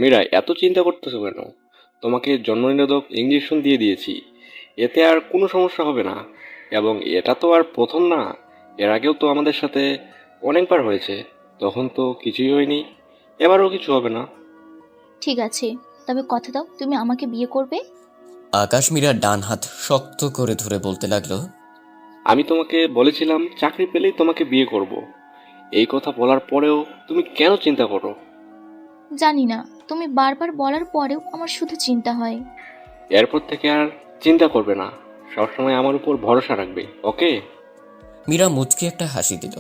মীরা, এত চিন্তা করতেছো কেন? তোমাকে জন্মনিরোধক ইঞ্জেকশন দিয়ে দিয়েছি। এতে আর কোনো সমস্যা হবে না। এবং এটা তো আর প্রথম না। এর আগেও তো আমাদের সাথে অনেকবার হয়েছে। তখন তো কিছুই হয়নি। এবারও কিছু হবে না। ঠিক আছে, তবে কথা দাও তুমি আমাকে বিয়ে করবে। আকাশ মীরার ডান হাত শক্ত করে ধরে বলতে লাগলো। আমি তোমাকে বলেছিলাম চাকরি পেলেই তোমাকে বিয়ে করব। এই কথা বলার পরেও তুমি কেন চিন্তা করো? জানি না, তুমি বারবার বলার পরেও আমার শুধু চিন্তা হয়। এরপর থেকে আর চিন্তা করবে না। সবসময় আমার উপর ভরসা রাখবে, ওকে? মীরা মুচকি একটা হাসি দিল।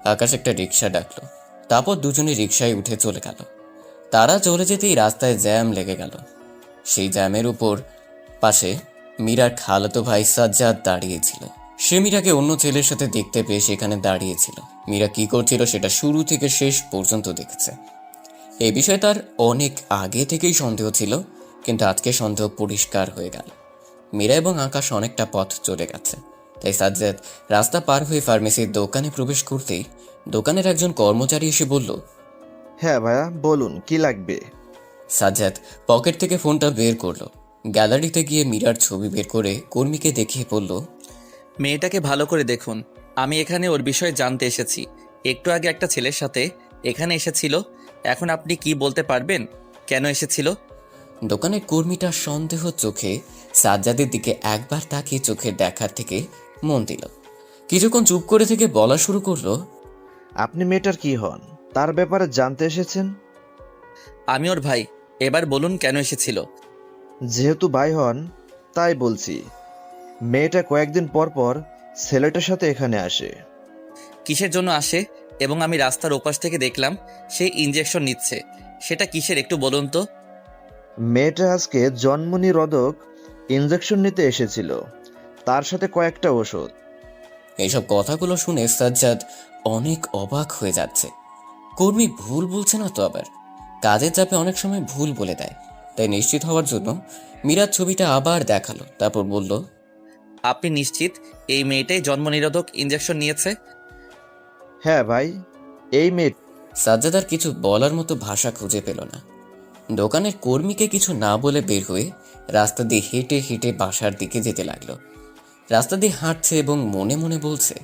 আকাশ একটা রিক্সা ডাকলো। তারপর দুজনে রিক্সায় উঠে চলে গেল। তারা চলে যেতেই রাস্তায় জ্যাম লেগে গেল। সেই জ্যামের উপর পাশে মীরার খালাতো ভাই সাজ্জাদ দাঁড়িয়েছিল। সে মীরাকে অন্য ছেলের সাথে দেখতে পেয়ে সেখানে দাঁড়িয়েছিল। মীরা কি করছিল সেটা শুরু থেকে শেষ পর্যন্ত দেখেছে। এই বিষয়ে তার অনেক আগে থেকেই সন্দেহ ছিল, কিন্তু আজকে সন্দেহ পরিষ্কার হয়ে গেল। মীরা এবং আকাশ অনেকটা পথ চলে গেছে। তাই সাজ্জাদ রাস্তা পার হয়ে ফার্মেসির দোকানে প্রবেশ করতেই দোকানের একজন কর্মচারী এসে বলল। হ্যাঁ ভাইয়া, বলুন কি লাগবে? সাজ্জাদ পকেট থেকে ফোনটা বের করলো। গ্যালারিতে গিয়ে মীরার ছবি বের করে কর্মীকে দেখিয়ে বলল। মেয়েটাকে ভালো করে দেখুন। আমি এখানে ওর বিষয়ে জানতে এসেছি। একটু আগে একটা ছেলের সাথে এখানে এসেছিল। এখন আপনি কি বলতে পারবেন কেন এসেছিল? দোকানের কর্মীটা সন্দেহ চোখে সাজ্জাদের দিকে একবার তাকিয়ে চোখের দেখার থেকে মন দিল। কিছুক্ষণ চুপ করে থেকে বলা শুরু করলো। আপনি মেয়েটার কি হন? তার ব্যাপারে জানতে এসেছেন? আমি ওর ভাই। এবার বলুন কেন এসেছিল? যেহেতু ভাই হন তাই বলছি। মেয়েটা কয়েকদিন পর পর ছেলেটার সাথে এখানে আসে। কিসের জন্য আসে? এবং আমি রাস্তার ওপাশ থেকে দেখলাম সে ইঞ্জেকশন নিচ্ছে। সেটা কিসের একটু বলুন তো। মেয়েটা আজকে জন্ম নিরোধক ইঞ্জেকশন নিতে এসেছিল, তার সাথে কয়েকটা ওষুধ। এইসব কথাগুলো শুনে সাজ্জাদ অনেক অবাক হয়ে যাচ্ছে। কর্মী ভুল বলছে না তো আবার? কাজের চাপে অনেক সময় ভুল বলে দেয়। তাই নিশ্চিত হওয়ার জন্য মীরার ছবিটা আবার দেখালো। তারপর বলল। আপনি নিশ্চিত এই মেয়েটাই জন্ম নিরোধক ইঞ্জেকশন নিয়েছে? হ্যাঁ ভাই, এই মেয়ে। সাজ্জাদ আর কিছু বলার মতো ভাষা খুঁজে পেল না। দোকানের কর্মীকে কিছু না বলে বের হয়ে রাস্তা দিয়ে হেঁটে হেঁটে বাসার দিকে যেতে লাগলো। রাস্তা দিয়ে হাঁটছে এবং মনে মনে বলছে।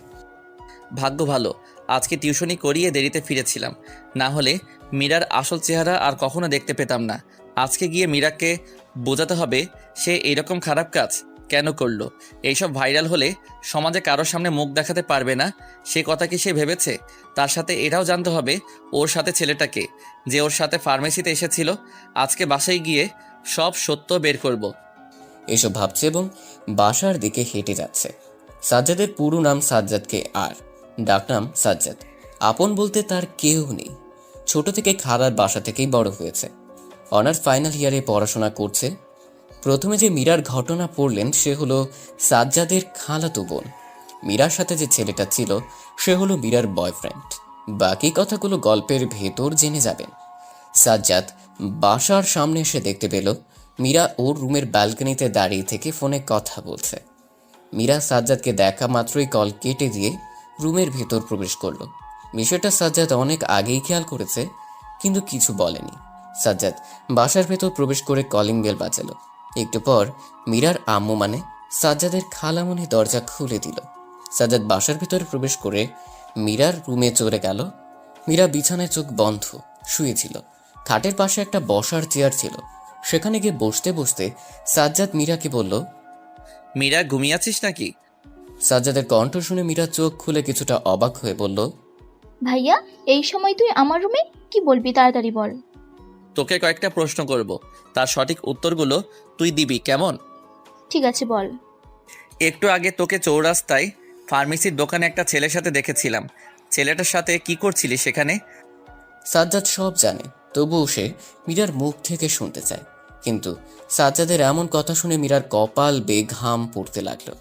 ভাগ্য ভালো, আজকে টিউশনি করিয়ে দেরিতে ফিরেছিলাম। না হলে মীরার আসল চেহারা আর কখনো দেখতে পেতাম না। আজকে গিয়ে মীরাকে বোঝাতে হবে সে এইরকম খারাপ কাজ কেন করলো। এইসব ভাইরাল হলে সমাজে কারোর সামনে মুখ দেখাতে পারবে না। সে কথা কি সে ভেবেছে? তার সাথে এটাও জানতে হবে ওর সাথে ছেলেটাকে, যে ওর সাথে ফার্মেসিতে এসেছিল। আজকে বাসায় গিয়ে সব সত্য বের করব। এসব ভাবছে এবং বাসার দিকে হেঁটে যাচ্ছে। সাজ্জাদের পুরো নাম সাজ্জাদকে আর ডাকনাম সাজ্জাদ। আপন বলতে তার কেউ নেই। ছোট থেকে খালার বাসা থেকেই বড় হয়েছে। অনার্স ফাইনাল ইয়ারে পড়াশোনা করছে। প্রথমে যে মীরার ঘটনা পড়লেন সে হলো সাজ্জাদের খালাতো বোন। মীরার সাথে যে ছেলেটা ছিল সে হলো মীরার বয়ফ্রেন্ড। বাকি কথাগুলো গল্পের ভেতর জেনে যাবেন। সাজ্জাদ বাসার সামনে এসে দেখতে পেল মীরা ওর রুমের ব্যালকনিতে দাঁড়িয়ে থেকে ফোনে কথা বলছে। মীরা সাজ্জাদকে দেখা মাত্রই কল কেটে দিয়ে রুমের ভেতর প্রবেশ করলো। বিষয়টা সাজ্জাদ অনেক আগেই খেয়াল করেছে, কিন্তু কিছু বলেনি। সাজ্জাদ বাসার ভেতর প্রবেশ করে কলিং বেল বাজালো। একটু পর মীরার আম্মু মানে সাজ্জাদের খালামণি দরজা খুলে দিল। সাজ্জাদ বাসার ভেতরে প্রবেশ করে মীরার রুমে চলে গেল। মীরা বিছানায় চোখ বন্ধ শুয়েছিল। খাটের পাশে একটা বসার চেয়ার ছিল। সেখানে গিয়ে বসতে বসতে সাজ্জাদ মীরাকে বলল। মীরা ঘুমিয়ে আছিস নাকি? সাজ্জাদের কণ্ঠ শুনে মীরা চোখ খুলে কিছুটা অবাক হয়ে বলল। ভাইয়া, এই সময় তুই আমার রুমে? কি বলবি তাড়াতাড়ি বল। তোকে কয়েকটা প্রশ্ন করব, তার সঠিক উত্তরগুলো তুই দিবি, কেমন? ঠিক আছে বল। একটু আগে তোকে চৌরাস্তায় ফার্মেসির দোকানে একটা ছেলের সাথে দেখেছিলাম। ছেলেটার সাথে কি করছিলি সেখানে? সাজ্জাদ সব জানে, তবুও সে মীরার মুখ থেকে শুনতে চায়। কিন্তু সাজ্জাদের এমন কথা শুনে মীরার কপাল বেয়ে ঘাম পড়তে লাগলো।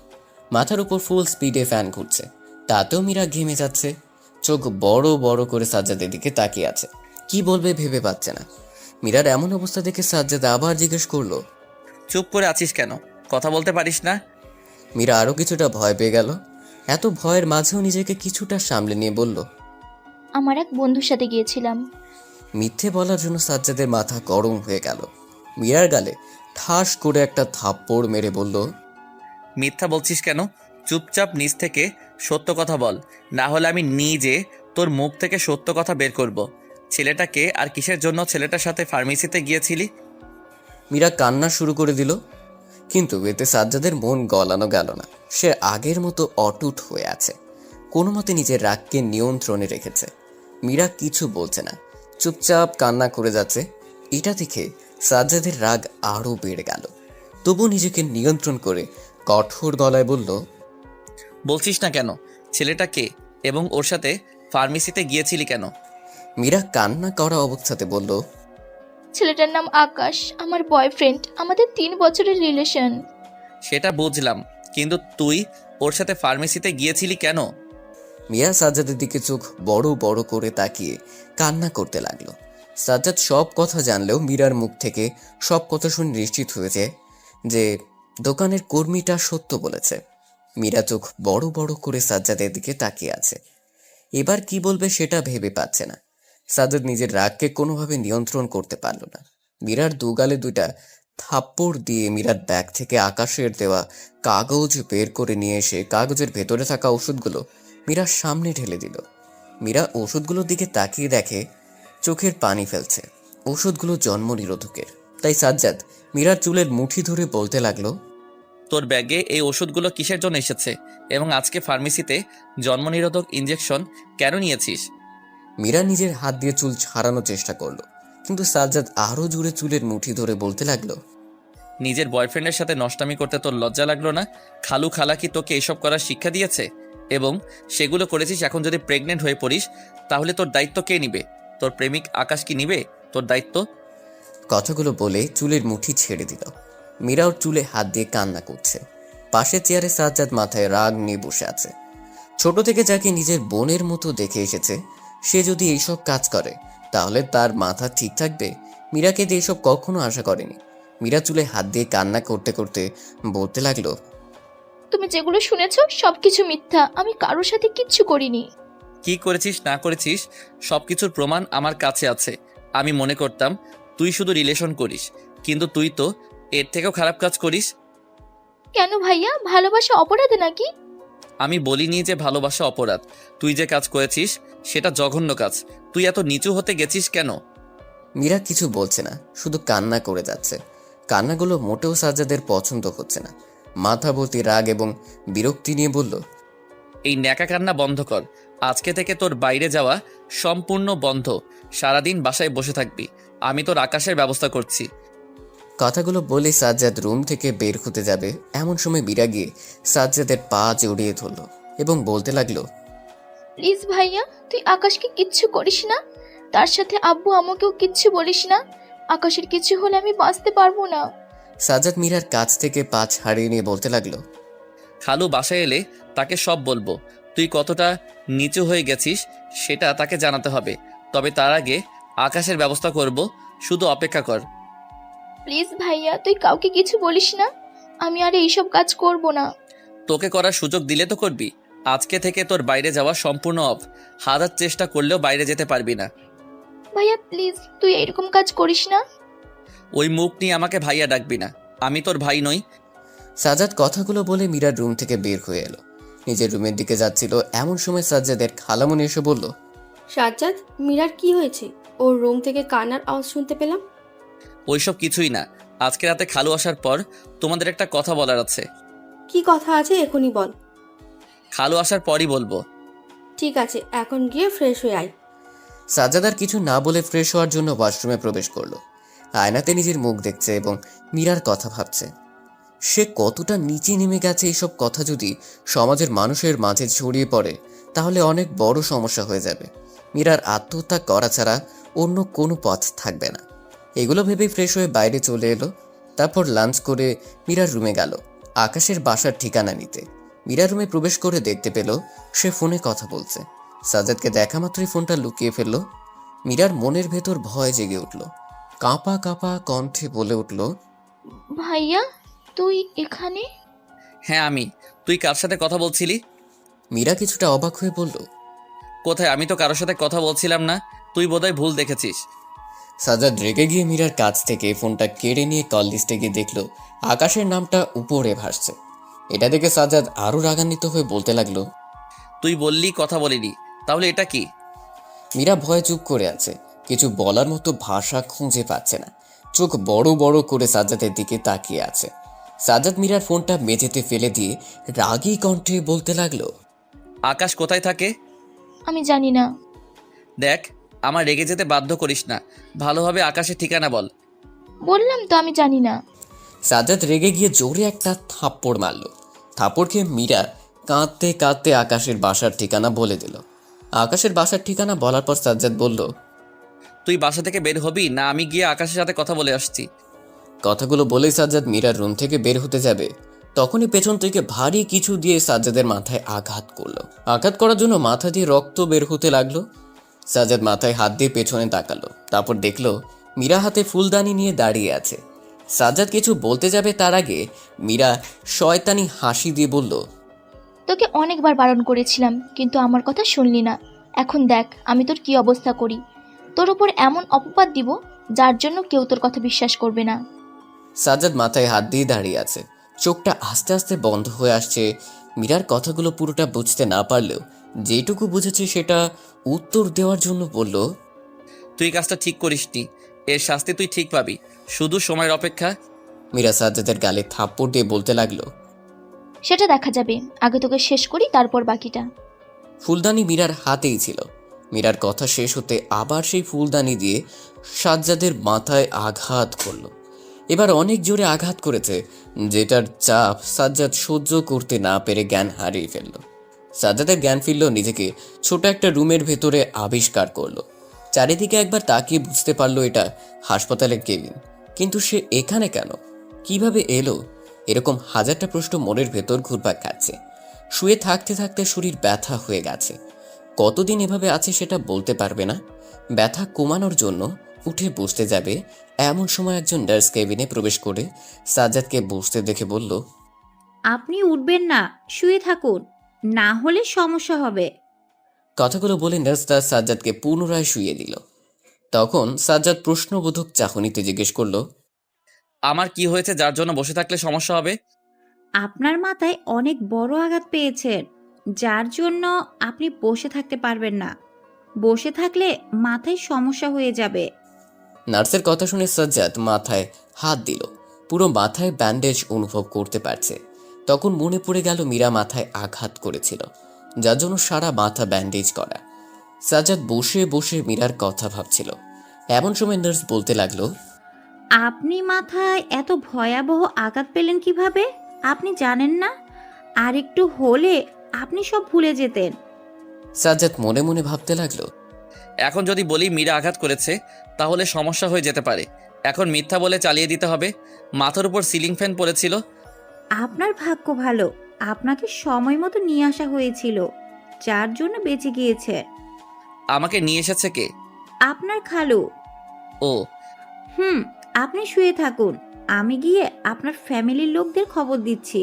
মাথার উপর ফুল স্পিডে ফ্যান ঘুরছে, তাতেও মীরা ঘেমে যাচ্ছে। চোখ বড় বড় করে সাজ্জাদের দিকে তাকিয়ে আছে। কি বলবে ভেবে পাচ্ছে না। মীরার এমন অবস্থা দেখে সাজ্জাদ আবার জিজ্ঞেস করলো। চুপ করে আছিস কেন? কথা বলতে পারিস না? মীরা আরো কিছুটা ভয় পেয়ে গেল। এত ভয়ের মাঝেও নিজেকে কিছুটা সামলে নিয়ে বলল। আমার এক বন্ধুর সাথে গিয়েছিলাম। মিথ্যে বলার জন্য সাজ্জাদের মাথা গরম হয়ে গেল। মীরার গালে ঠাস করে একটা থাপ্পড় মেরে বলল, মিথ্যা বলছিস কেন? চুপচাপ নিজ থেকে সত্য কথা বল, না হলে আমি নিজে তোর মুখ থেকে সত্য কথা বের করব। ছেলেটাকে আর কিসের জন্য ছেলেটার সাথে ফার্মেসিতে গিয়েছিলি? মীরা কান্না শুরু করে দিল। কিন্তু এতে সাজ্জাদের মন গলানো গেল না। সে আগের মতো অটুট হয়ে আছে, কোনো মতে নিজের রাগকে নিয়ন্ত্রণে রেখেছে। মীরা কিছু বলছে না, চুপচাপ কান্না করে যাচ্ছে। এটা দেখে সাজ্জাদের রাগ আরও বেড়ে গেল। তবু নিজেকে নিয়ন্ত্রণ করে কঠোর গলায় বলল, বলছিস না কেন? ছেলেটা কে এবং ওর সাথে ফার্মেসিতে গিয়েছিলি কেন? মীরা কান্না করা অবস্থাতে বলল, ছেলেটার নাম আকাশ, আমার বয়ফ্রেন্ড। আমাদের 3 বছরের রিলেশন। সেটা বুঝলাম, কিন্তু তুই ওর সাথে ফার্মেসিতে গিয়েছিলি কেন? মিয়া সাজ্জাদের দিকে চোখ বড় বড় করে তাকিয়ে কান্না করতে লাগলো। সাজ্জাদ সব কথা জানলেও মীরার মুখ থেকে সব কথা শুনে নিশ্চিত হয়েছে যে দোকানের কর্মীটা সত্য বলেছে। মীরা চোখ বড় বড় করে সাজ্জাদের দিকে তাকিয়ে আছে। এবার কি বলবে সেটা ভেবে পাচ্ছে না। সাজ্জাদ নিজের রাগকে কোনোভাবে নিয়ন্ত্রণ করতে পারল না। মীরার দুগালে 2টা থাপ্পড় দিয়ে মীরার ব্যাগ থেকে আকাশের দেওয়া কাগজ বের করে নিয়ে এসে কাগজের ভেতরে থাকা ওষুধগুলো মীরার সামনে ঢেলে দিল। মীরা ওষুধগুলোর দিকে তাকিয়ে দেখে চোখের পানি ফেলছে। ওষুধগুলো জন্ম নিরোধকের। তাই সাজ্জাদ মীরার চুলের মুঠি ধরে বলতে লাগলো, তোর ব্যাগে এই ওষুধগুলো কিসের জন্য এসেছে এবং আজকে ফার্মেসিতে জন্মনিরোধক ইঞ্জেকশন কেন নিয়েছিস? মীরা নিজের হাত দিয়ে চুল ছাড়ানোর চেষ্টা করলো, কিন্তু সাজ্জাদ আরো জোরে চুলের মুঠি ধরে বলতে লাগলো, নিজের বয়ফ্রেন্ডের সাথে নষ্টামি করতে তোর লজ্জা লাগলো না? খালু খালা কি তোকে এসব করার শিক্ষা দিয়েছে? এবং সেগুলো করেছিস, এখন যদি প্রেগনেন্ট হয়ে পড়িস তাহলে তোর দায়িত্ব কে নিবে? তোর প্রেমিক আকাশ কি নিবে তোর দায়িত্ব? কথাগুলো বলে চুলের মুঠি ছেড়ে দিল। মীরা ওর চুলে হাত দিয়ে কান্না করছে। পাশে চেয়ারে সাজ্জাদ মাথায় রাগ নিয়ে বসে আছে। ছোট থেকে যাকে নিজের বোনের মতো দেখে এসেছে, সে যদি এইসব কাজ করে তাহলে তার মাথা ঠিক থাকবে? মীরাকে দিয়ে এসব কখনো আশা করেনি। মীরা চুলে হাত দিয়ে কান্না করতে করতে বলতে লাগলো, তুমি যেগুলো শুনেছো সবকিছু মিথ্যা। আমি কারোর সাথে কিচ্ছু করিনি। কি করেছিস না করেছিস সবকিছুর প্রমাণ আমার কাছে আছে। আমি মনে করতাম তুই শুধু রিলেশন করিস, কিন্তু তুই তো এর থেকেও খারাপ কাজ করিস। কেন ভাইয়া, ভালোবাসা অপরাধ নাকি? আমি বলিনি যে ভালোবাসা অপরাধ। তুই যে কাজ করেছিস সেটা জঘন্য কাজ। তুই এত নিচু হতে গেছিস কেন? মীরা কিছু বলছে না, শুধু কান্না করে যাচ্ছে। কান্নাগুলো মোটেও সাজ্জাদের পছন্দ হচ্ছে না। মাথা ভর্তি রাগ এবং বিরক্তি নিয়ে বলল, এই ন্যাকা কান্না বন্ধ কর। আজকে থেকে তোর বাইরে যাওয়া সম্পূর্ণ বন্ধ। সারাদিন বাসায় বসে থাকবি। আমি তোর আকাশের ব্যবস্থা করছি। কথাগুলো বলে সাজ্জাদ রুম থেকে বের হতে যাবে, এমন সময় মীরা গিয়ে সাজ্জাদের পা জড়িয়ে ধরল এবং বলতে লাগলো, প্লিজ ভাইয়া, তুই আকাশকে কিচ্ছু করিস না। তার সাথে আব্বু আমাকেও কিচ্ছু বলিস না। আকাশের কিছু হলে আমি বাঁচতে পারবো না। সাজ্জাদ মীরার কাছ থেকে পা ছাড়িয়ে নিয়ে বলতে লাগলো, খালু বাসায় এলে তাকে সব বলবো। তুই কতটা নিচু হয়ে গেছিস সেটা তাকে জানাতে হবে। তবে তার আগে আকাশের ব্যবস্থা করব, শুধু অপেক্ষা কর। প্লিজ ভাইয়া, তুই কাউকে কিছু বলিস না। আমি আর এইসব কাজ করব না। তোকে করার সুযোগ দিলে তো করবি। আজকে থেকে তোর বাইরে যাওয়া সম্পূর্ণ অফ। হাজার চেষ্টা করলেও বাইরে যেতে পারবি না। ভাইয়া প্লিজ, তুই এরকম কাজ করিস না। ওই মুখ নিয়ে আমাকে ভাইয়া ডাকবি না। আমি তোর ভাই নই। সাজ্জাদ কথাগুলো বলে মীরার রুম থেকে বের হয়ে এলো। নিজের রুমের দিকে যাচ্ছিল, এমন সময় সাজ্জাদের খালামণি এসে বলল, সাজ্জাদ, মীরার কি হয়েছে? ওর রুম থেকে কান্নার আওয়াজ শুনতে পেলাম। ওইসব কিছুই না। আজকে রাতে খালু আসার পর তোমাদের একটা কথা বলার আছে। কি কথা আছে এখনই বল। খালু আসার পরই বলবো। ঠিক আছে, এখন গিয়ে ফ্রেশ হয়ে আয়। সাজ্জাদ আর কিছু না বলে ফ্রেশ হওয়ার জন্য ওয়াশরুমে প্রবেশ করলো। আয়নাতে নিজের মুখ দেখছে এবং মীরার কথা ভাবছে। সে কতটা নিচে নেমে গেছে। এইসব কথা যদি সমাজের মানুষের মাঝে ছড়িয়ে পড়ে তাহলে অনেক বড় সমস্যা হয়ে যাবে। মীরার আত্মহত্যা করা ছাড়া অন্য কোনো পথ থাকবে না। এগুলো ভেবেই ফ্রেশ হয়ে বাইরে চলে এলো। তারপর লাঞ্চ করে মীরার রুমে গেল আকাশের বাসার ঠিকানা নিতে। মীরা রুমে প্রবেশ করে দেখতে পেল সে ফোনে কথা বলছে। সাজ্জাদকে দেখা মাত্রই ফোনটা লুকিয়ে ফেলল। মীরার মনের ভেতর ভয় জেগে উঠল। কাঁপা কাঁপা কণ্ঠে বলে উঠল, ভাইয়া, তুই এখানে? হ্যাঁ আমি। তুই কার সাথে কথা বলছিলি? মীরা কিছুটা অবাক হয়ে বলল, কোথায়? আমি তো কারোর সাথে কথা বলছিলাম না। তুই বোধহয় ভুল দেখেছিস। সাজ্জাদ রেগে গিয়ে মীরার কাছ থেকে ফোনটা কেড়ে নিয়ে কল লিস্টে গিয়ে দেখলো আকাশের নামটা উপরে ভাসছে। এটা দেখে সাজ্জাদ আরও রাগান্বিত হয়ে বলতে লাগলো, তুই বললি কথা বলিনি, তাহলে এটা কি? মীরা ভয়ে চুপ করে আছে, কিছু বলার মতো ভাষা খুঁজে পাচ্ছে না। চোখ বড় বড় করে সাজ্জাদের দিকে তাকিয়ে আছে। সাজ্জাদ মীরার ফোনটা মেঝেতে ফেলে দিয়ে রাগী কণ্ঠে বলতে লাগলো, আকাশ কোথায় থাকে? আমি জানি না। দেখ, আমার রেগে যেতে বাধ্য করিস না, ভালোভাবে আকাশের ঠিকানা বল। বললাম তো আমি জানি না। সাজ্জাদ রেগে গিয়ে জোরে একটা থাপ্পড় মারল। থাপ্পড় খেয়ে মীরা কাঁদতে কাঁদতে আকাশের বাসার ঠিকানা বলে দিল। আকাশের বাসার ঠিকানা বলার পর সাজ্জাদ বলল, তুই বাসা থেকে বের হবি না আমি গিয়ে আকাশের সাথে কথা বলে আসছি? কথাগুলো বলেই সাজ্জাদ মীরার রুম থেকে বের হতে যাবে, তখনই পেছন থেকে ভারী কিছু দিয়ে সাজ্জাদের মাথায় আঘাত করলো। আঘাত করার জন্য মাথা দিয়ে রক্ত বের হতে লাগলো। সাজ্জাদ মাথায় হাত দিয়ে পেছনে তাকালো, তারপর দেখলো মীরা হাতে ফুলদানি নিয়ে দাঁড়িয়ে আছে। সাজ্জাদ কিছু বলতে যাবে তার আগে মীরা শয়তানি হাসি দিয়ে বলল, তোকে অনেকবার বারণ করেছিলাম কিন্তু আমার কথা শুনলি না। এখন দেখ আমি তোর কি অবস্থা করি। তোর উপর এমন অপবাদ দিব যার জন্য কেউ তোর কথা বিশ্বাস করবে না। সাজ্জাদ মাথায় হাত দিয়ে দাঁড়িয়ে আছে, চোখটা আস্তে আস্তে বন্ধ হয়ে আসছে। মীরার কথাগুলো পুরোটা বুঝতে না পারলেও যেটুকু বুঝেছে সেটা উত্তর দেওয়ার জন্য বলল, তুই কাজটা ঠিক করিসনি, এর শাস্তি তুই ঠিক পাবি, শুধু সময়ের অপেক্ষা। মীরা সাজ্জাদের গালে থাপ্পড় দিয়ে বলতে লাগলো, সেটা দেখা যাবে, আগে তোকে শেষ করি তারপর বাকিটা। ফুলদানি মীরার হাতেই ছিল। মীরার কথা শেষ হতে আবার সেই ফুলদানি দিয়ে সাজ্জাদের মাথায় আঘাত করলো। এবার অনেক জোরে আঘাত করেছে, যেটার চাপ সাজ্জাদ সহ্য করতে না পেরে জ্ঞান হারিয়ে ফেলল। সাজ্জাদের জ্ঞান ফিরল, নিজেকে ছোট একটা রুমের ভেতরে আবিষ্কার করলো। চারিদিকে একবার তাকিয়ে বুঝতে পারলো এটা হাসপাতালের কেবিন, কিন্তু সে এখানে কেন, কিভাবে এলো? এরকম হাজারটা প্রশ্ন মনের ভেতর ঘুরপাক খাচ্ছে। শুয়ে থাকতে থাকতে শরীর ব্যথা হয়ে গেছে। কতদিন এভাবে আছে সেটা বলতে পারবে না। ব্যথা কমানোর জন্য উঠে বসতে যাবে, এমন সময় একজন নার্স কেবিনে প্রবেশ করে সাজ্জাদকে বসতে দেখে বলল, আপনি উঠবেন না, শুয়ে থাকুন, না হলে সমস্যা হবে। কথাগুলো বলে নার্স তার সাজ্জাদকে পুনরায় শুইয়ে দিল। তখন সাজ্জাদ প্রশ্নবোধক চাহনিতে জিজ্ঞেস করলো, আমার কি হয়েছে যার জন্য বসে থাকলে সমস্যা হবে? আপনার মাথায় অনেক বড় আঘাত পেয়েছেন, যার জন্য আপনি বসে থাকতে পারবেন না। বসে থাকলে মাথায় সমস্যা হয়ে যাবে। নার্সের কথা শুনে সাজ্জাদ মাথায় হাত দিল। পুরো মাথায় ব্যান্ডেজ অনুভব করতে পারছে। তখন মনে পড়ে গেল মীরা মাথায় আঘাত করেছিল, যার জন্য সারা মাথা ব্যান্ডেজ করা। সাজ্জাদ বসে বসে মীরার কথা ভাবছিল। এমন সময় নার্স বলতে লাগলো, আপনি মাথায় এত ভয়াবহ আঘাত পেলেন কিভাবে? আপনি জানেন না? আর একটু হলে আপনি সব ভুলে যেতেন। সাজ্জাদ মনে মনে ভাবতে লাগলো, এখন যদি বলি মীরা আঘাত করেছে তাহলে সমস্যা হয়ে যেতে পারে। এখন মিথ্যা বলে চালিয়ে দিতে হবে। মাথার উপর সিলিং ফ্যান পড়েছিল। আপনার ভাগ্য ভালো, আপনাকে সময় মতো নিয়ে আসা হয়েছিল, যার জন্য বেঁচে গিয়েছে। আমাকে নিয়ে এসেছে কে? আপনার খালু। ও, আপনি শুয়ে থাকুন, আমি গিয়ে আপনার ফ্যামিলির লোকদের খবর দিচ্ছি।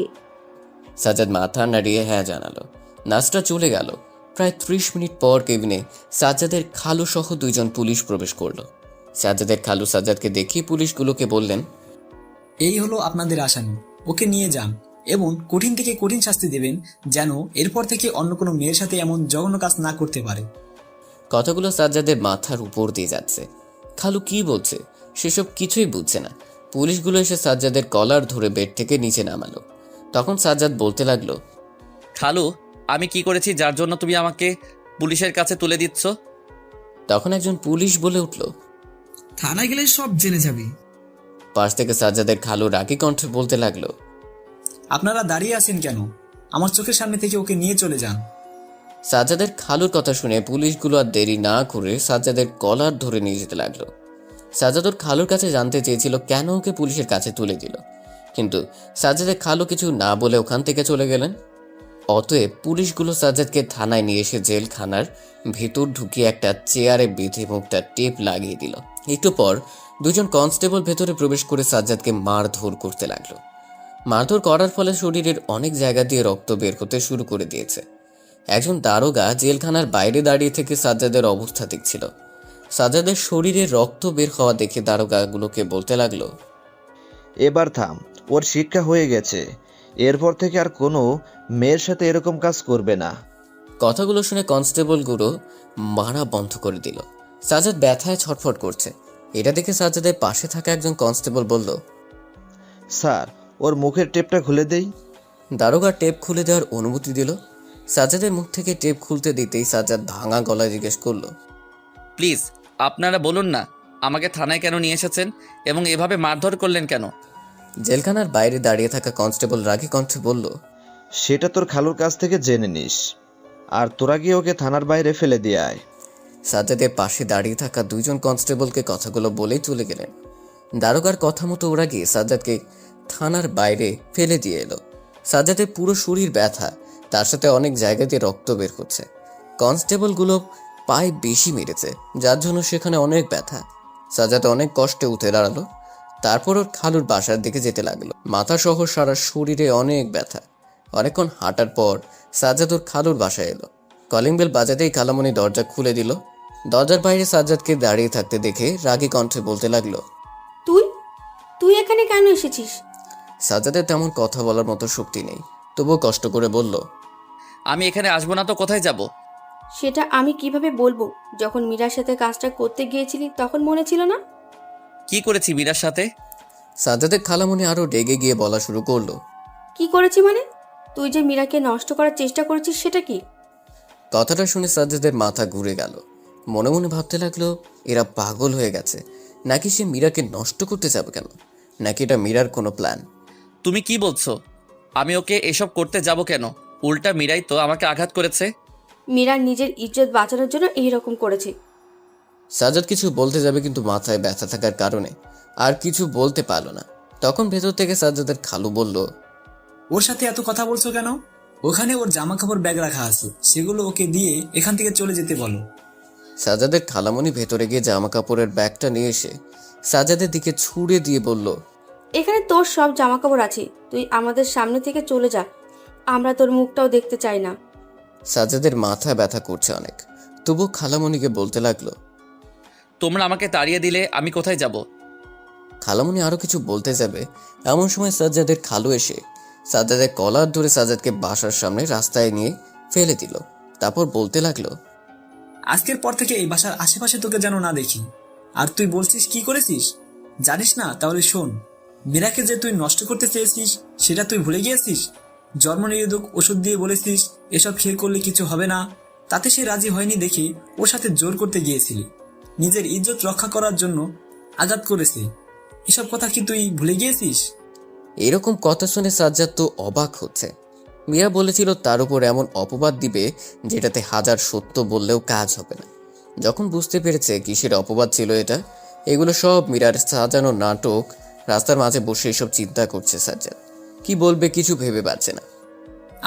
সাজ্জাদ মাথা নাড়িয়ে হ্যাঁ জানালো। নার্সটা চলে গেল। প্রায় 30 মিনিট পর কেবিনে সাজ্জাদের খালু সহ 2 জন পুলিশ প্রবেশ করলো। সাজ্জাদের খালু সাজ্জাদকে দেখিয়ে পুলিশগুলোকে বললেন, এই হলো আপনাদের আসামি, ওকে নিয়ে যান এবং কঠিন থেকে কঠিন শাস্তি দেবেন, যেন এরপর থেকে অন্য কোনো মেয়ের সাথে এমন জঘন্য কাজ না করতে পারে। কথাগুলো সাজ্জাদের মাথার উপর দিয়ে যাচ্ছে। খালু কি বলছে সেসব কিছুই বুঝছে না। পুলিশগুলো এসে সাজ্জাদের কলার ধরে বেড থেকে নিচে নামালো। তখন সাজ্জাদ বলতে লাগলো, খালু, আমি কি করেছি যার জন্য তুমি আমাকে পুলিশের কাছে তুলে দিচ্ছ? তখন একজন পুলিশ বলে উঠল, থানায় গেলে সব জেনে যাবি। পাশ থেকে সাজ্জাদের খালু রাগী কণ্ঠে বলতে লাগলো, আপনারা দাঁড়িয়ে আছেন কেন? আমার চোখের সামনে থেকে ওকে নিয়ে চলে যান। সাজ্জাদের খালুর কথা শুনে পুলিশগুলো আর দেরি না করে সাজ্জাদের কলার ধরে নিয়ে যেতে লাগলো। সাজ্জাদর খালুর কাছে জানতে চেয়েছিল কেন ওকে পুলিশের কাছে তুলে দিল, কিন্তু সাজ্জাদের খালু কিছু না বলে ওখান থেকে চলে গেলেন। অতএব পুলিশগুলো সাজ্জাদকে থানায় নিয়ে এসে জেলখানার ভেতর ঢুকিয়ে একটা চেয়ারে বেঁধে মুখটা টেপ লাগিয়ে দিল। একটু পর 2 জন কনস্টেবল ভেতরে প্রবেশ করে সাজ্জাদকে মারধর করতে লাগলো। মারধর করার ফলে শরীরের অনেক জায়গা দিয়ে রক্ত বের হতে শুরু করে দিয়েছে। একজন দারোগা জেলখানার বাইরে দাঁড়িয়ে থেকে সাজ্জাদের অবস্থা দেখছিল। সাজ্জাদের শরীরে রক্ত বের হওয়া দেখে দারোগাগুলোকে বলতে লাগলো, এবার থাম, ওর শিক্ষা হয়ে গেছে। এরপর থেকে আর কোনো মেয়ের সাথে এরকম কাজ করবে না। কথাগুলো শুনে কনস্টেবলগুলো মারা বন্ধ করে দিল। সাজ্জাদ ব্যথায় ছটফট করছে। এটা দেখে সাজ্জাদের পাশে থাকা একজন কনস্টেবল বলল, স্যার, ওর মুখের টেপটা খুলে দেই। দারোগা টেপ খুলে দেওয়ার অনুমতি দিল। সাজ্জাদের মুখ থেকে টেপ খুলতে দিতেই সাজ্জাদ ভাঙা গলায় জিজ্ঞেস করলো, প্লিজ আপনারা বলুন না আমাকে থানায় কেন নিয়ে এসেছেন এবং এভাবে মারধর করলেন কেন? জেলখানার বাইরে দাঁড়িয়ে থাকা কনস্টেবল রাগী কণ্ঠে বলল, সেটা তোর খালুর কাছ থেকে জেনে নিস, আর তোরা গিয়ে ওকে থানার বাইরে ফেলে দিয়ে আয়। সাজ্জাদের পাশে দাঁড়িয়ে থাকা দুইজন কনস্টেবলকে কথাগুলো বলেই চলে গেলেন। দারোগার কথা মতো ওরা গিয়ে সাজ্জাদকে থানার বাইরে ফেলে দিয়ে এলো। সাজ্জাদের পুরো শরীর ব্যথা, তার সাথে অনেক জায়গা দিয়ে রক্ত বের হচ্ছে। কনস্টেবলগুলো পায়ে বেশি মেরেছে, যার জন্য সেখানে অনেক ব্যথা। সাজ্জাদ অনেক কষ্টে উঠে দাঁড়ালো। তারপর ওর খালুর বাসার দিকে যেতে লাগলো। মাথা সহ সারা শরীরে অনেক ব্যথা। অনেকক্ষণ হাঁটার পর সাজ্জাদ ওর খালুর বাসায় এলো। কলিং বেল বাজাতেই খালামণি দরজা খুলে দিল। দরজার বাইরে সাজ্জাদকে দাঁড়িয়ে থাকতে দেখে রাগী কণ্ঠে বলতে লাগলো, তুই তুই এখানে কেন এসেছিস? সাজ্জাদের তেমন কথা বলার মতো শক্তি নেই, তবুও কষ্ট করে বলল, আমি এখানে আসবো না তো কোথায় যাব? সেটা আমি কিভাবে বলবো? যখন মীরার সাথে কাজটা করতে গিয়েছিলি তখন মনে ছিল না? কি করেছি মীরার সাথে? সাজ্জাদের খালামণি আরো রেগে গিয়ে বলা শুরু করলো। কি করেছি মানে? তুই যে মীরাকে নষ্ট করার চেষ্টা করেছিস সেটা কি? কথাটা শুনে সাজ্জাদের মাথা ঘুরে গেল। মনে মনে ভাবতে লাগলো, এরা পাগল হয়ে গেছে, নাকি সে মীরাকে নষ্ট করতে যাবে কেন, নাকি এটা মীরার কোনো প্ল্যান। তুমি কি বলছো? আমি ওকে এসব করতে যাব কেন? উল্টা মীরাই তো আমাকে আঘাত করেছে। মীরার নিজের ইজ্জত বাঁচানোর জন্য এইরকম করেছে। সাজ্জাদ কিছু বলতে যাবে, কিন্তু মাথায় ব্যথা থাকার কারণে আর কিছু বলতে পারল না। তখন ভেতর থেকে সাজ্জাদের খালু বলল, ওর সাথে এত কথা বলছো কেন? ওখানে ওর জামা কাপড় ব্যাগ রাখা আছে, সেগুলো ওকে দিয়ে এখান থেকে চলে যেতে বলো। সাজ্জাদের খালামণি ভেতরে গিয়ে জামা কাপড়ের ব্যাগটা নিয়ে এসে সাজ্জাদের দিকে ছুঁড়ে দিয়ে বলল, এখানে তোর সব জামা কাপড় আছে, তুই আমাদের সামনে থেকে চলে যা, আমরা তোর মুখটাও দেখতে চাই না। সাজ্জাদের মাথা ব্যথা করছে অনেক, তবু খালামণিকে বলতে লাগলো। তোমরা আমাকে তাড়িয়ে দিলে আমি কোথায় যাব? খালামণি আরো কিছু বলতে যাবে, এমন সময় সাজ্জাদের খালু এসে সাজ্জাদের কলার ধরে সাজ্জাদকে বাসার সামনে রাস্তায় নিয়ে ফেলে দিল। তারপর বলতে লাগলো, আজকের পর থেকে এই বাসার আশেপাশে তোকে যেন না দেখি। আর তুই বলছিস কি করেছিস? জানিস না? তাহলে শোন, মীরাকে যে তুই নষ্ট করতে চেয়েছিস সেটা তুই ভুলে গিয়েছিস। জন্ম নিরোধক ওষুধ দিয়ে বলেছিস এসব খেয়ে করলে কিছু হবে না, তাতে সে রাজি হয়নি দেখে ওর সাথে জোর করতে গিয়েছিলি। নিজের ইজ্জত রক্ষা করার জন্য আঘাত করেছে। এসব কথা কি তুই ভুলে গিয়েছিস? এরকম কথা শুনে সাজ্জাদ তো অবাক হচ্ছে। মীরা বলেছিল তার উপর এমন অপবাদ দিবে যেটাতে হাজার সত্য বললেও কাজ হবে না। যখন বুঝতে পেরেছে কিসের অপবাদ ছিল এটা, এগুলো সব মীরার সাজানো নাটক, রাস্তার মাঝে বসে এসব চিন্তা করছে সাজ্জাদ। কি বলবে কিছু ভেবে পাচ্ছে না।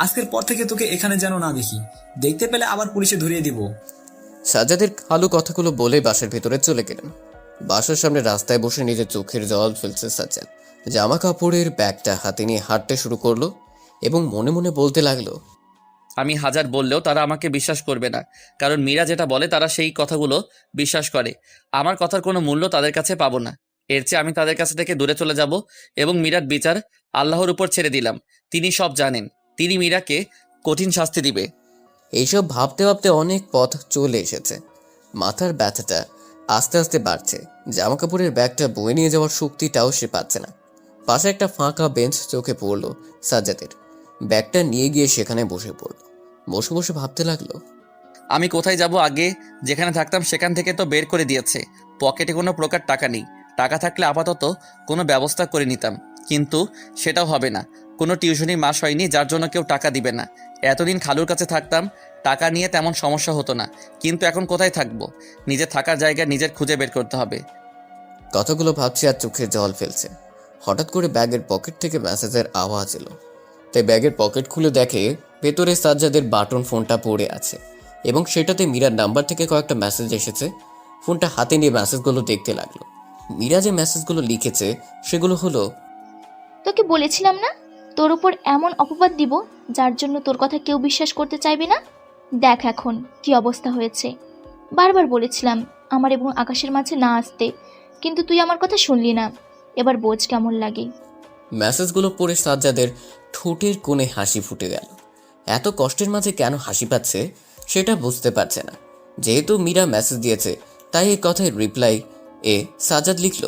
আজকের পর থেকে তোকে এখানে যেন না দেখি, দেখতে পেলে আবার পুলিশে ধরিয়ে দিব। সাজ্জাদের খালু কথাগুলো বলে বাসার ভেতরে চলে গেলেন। বাসার সামনে রাস্তায় বসে নিজের চোখের জল ফেলছে সাজ্জাদ। জামা কাপড়ের ব্যাগটা হাতে নিয়ে হাঁটতে শুরু করলো এবং মনে মনে বলতে লাগলো, আমি হাজার বললেও তারা আমাকে বিশ্বাস করবে না, কারণ মীরা যেটা বলে তারা সেই কথাগুলো বিশ্বাস করে। আমার কথার কোনো মূল্য তাদের কাছে পাবো না। এর চেয়ে আমি তাদের কাছে থেকে দূরে চলে যাব এবং মীরার বিচার আল্লাহর উপর ছেড়ে দিলাম। তিনি সব জানেন, তিনি মীরাকে কঠিন শাস্তি দিবে। এইসব ভাবতে ভাবতে অনেক পথ চলে এসেছে। মাথার ব্যথাটা আস্তে আস্তে বাড়ছে। জামা কাপড়ের ব্যাগটা বয়ে নিয়ে যাওয়ার শক্তিটাও সে পাচ্ছে না। পাশে একটা ফাঁকা বেঞ্চ চোখে পড়লো সাজ্জাদের। ব্যাগটা নিয়ে গিয়ে সেখানে বসে পড়ল। বসে বসে ভাবতে লাগলো, আমি কোথায় যাব? আগে যেখানে থাকতাম সেখান থেকে তো বের করে দিয়েছে। পকেটে কোনো প্রকার টাকা নেই। টাকা থাকলে আপাতত কোনো ব্যবস্থা করে নিতাম, কিন্তু সেটাও হবে না। কোনো টিউশনি মাস হয়নি যার জন্য কেউ টাকা দিবে না। এতদিন খালুর কাছে থাকতাম, টাকা নিয়ে তেমন সমস্যা হতো না, কিন্তু এখন কোথায় থাকবো? নিজের থাকার জায়গা নিজের খুঁজে বের করতে হবে। কথাগুলো ভাবছে আর চোখে জল ফেলছে। হঠাৎ করে ব্যাগের পকেট থেকে মেসেজের আওয়াজ এলো। তাই ব্যাগের পকেট খুলে দেখে ভেতরে সাজ্জাদের বাটন ফোনটা পড়ে আছে এবং সেটাতে মীরার নাম্বার থেকে কয়েকটা মেসেজ এসেছে। ফোনটা হাতে নিয়ে মেসেজগুলো দেখতে লাগলো। মীরা যে মেসেজগুলো লিখেছে সেগুলো হলো, তোকে বলেছিলাম না তোর উপর এমন অপবাদ দিব যার জন্য তোর কথা কেউ বিশ্বাস করতে চাইবে না। দেখ এখন কি অবস্থা হয়েছে। বারবার বলেছিলাম আমার এবং আকাশের মাঝে না আসতে, কিন্তু তুই আমার কথা শুনলি না। এবার বোঝ কেমন লাগে। মেসেজগুলো পড়ে সাজ্জাদের ঠোঁটের কোণে হাসি ফুটে গেল। এত কষ্টের মাঝে কেন হাসি পাচ্ছে সেটা বুঝতে পারছে না। যেহেতু মীরা মেসেজ দিয়েছে তাই এই কথায় রিপ্লাই এ সাজ্জাদ লিখল,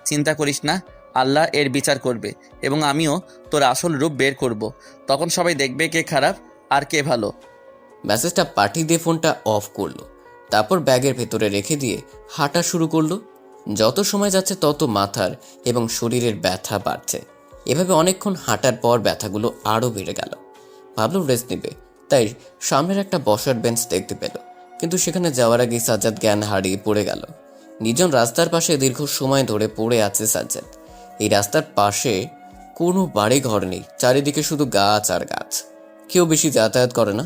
চিন্তা করিস না, আল্লাহ এর বিচার করবে এবং আমিও তোর আসল রূপ বের করব। তখন সবাই দেখবে কে খারাপ আর কে ভালো। মেসেজটা পাঠিয়ে দিয়ে ফোনটা অফ করলো। তারপর ব্যাগের ভেতরে রেখে দিয়ে হাঁটা শুরু করলো। যত সময় যাচ্ছে তত মাথার এবং শরীরের ব্যথা বাড়ছে। এভাবে অনেকক্ষণ হাঁটার পর ব্যথাগুলো আরও বেড়ে গেল। ভাবলো রেস্ট নেবে, তাই সামনের একটা বসার বেঞ্চ দেখতে পেল, কিন্তু সেখানে যাওয়ার আগেই সাজ্জাদ জ্ঞান হারিয়ে পড়ে গেল। নির্জন রাস্তার পাশে দীর্ঘ সময় ধরে পড়ে আছে সাজ্জাদ। এই রাস্তার পাশে কোনো বাড়ি ঘর নেই, চারিদিকে শুধু গাছ আর গাছ। কেউ বেশি যাতায়াত করে না।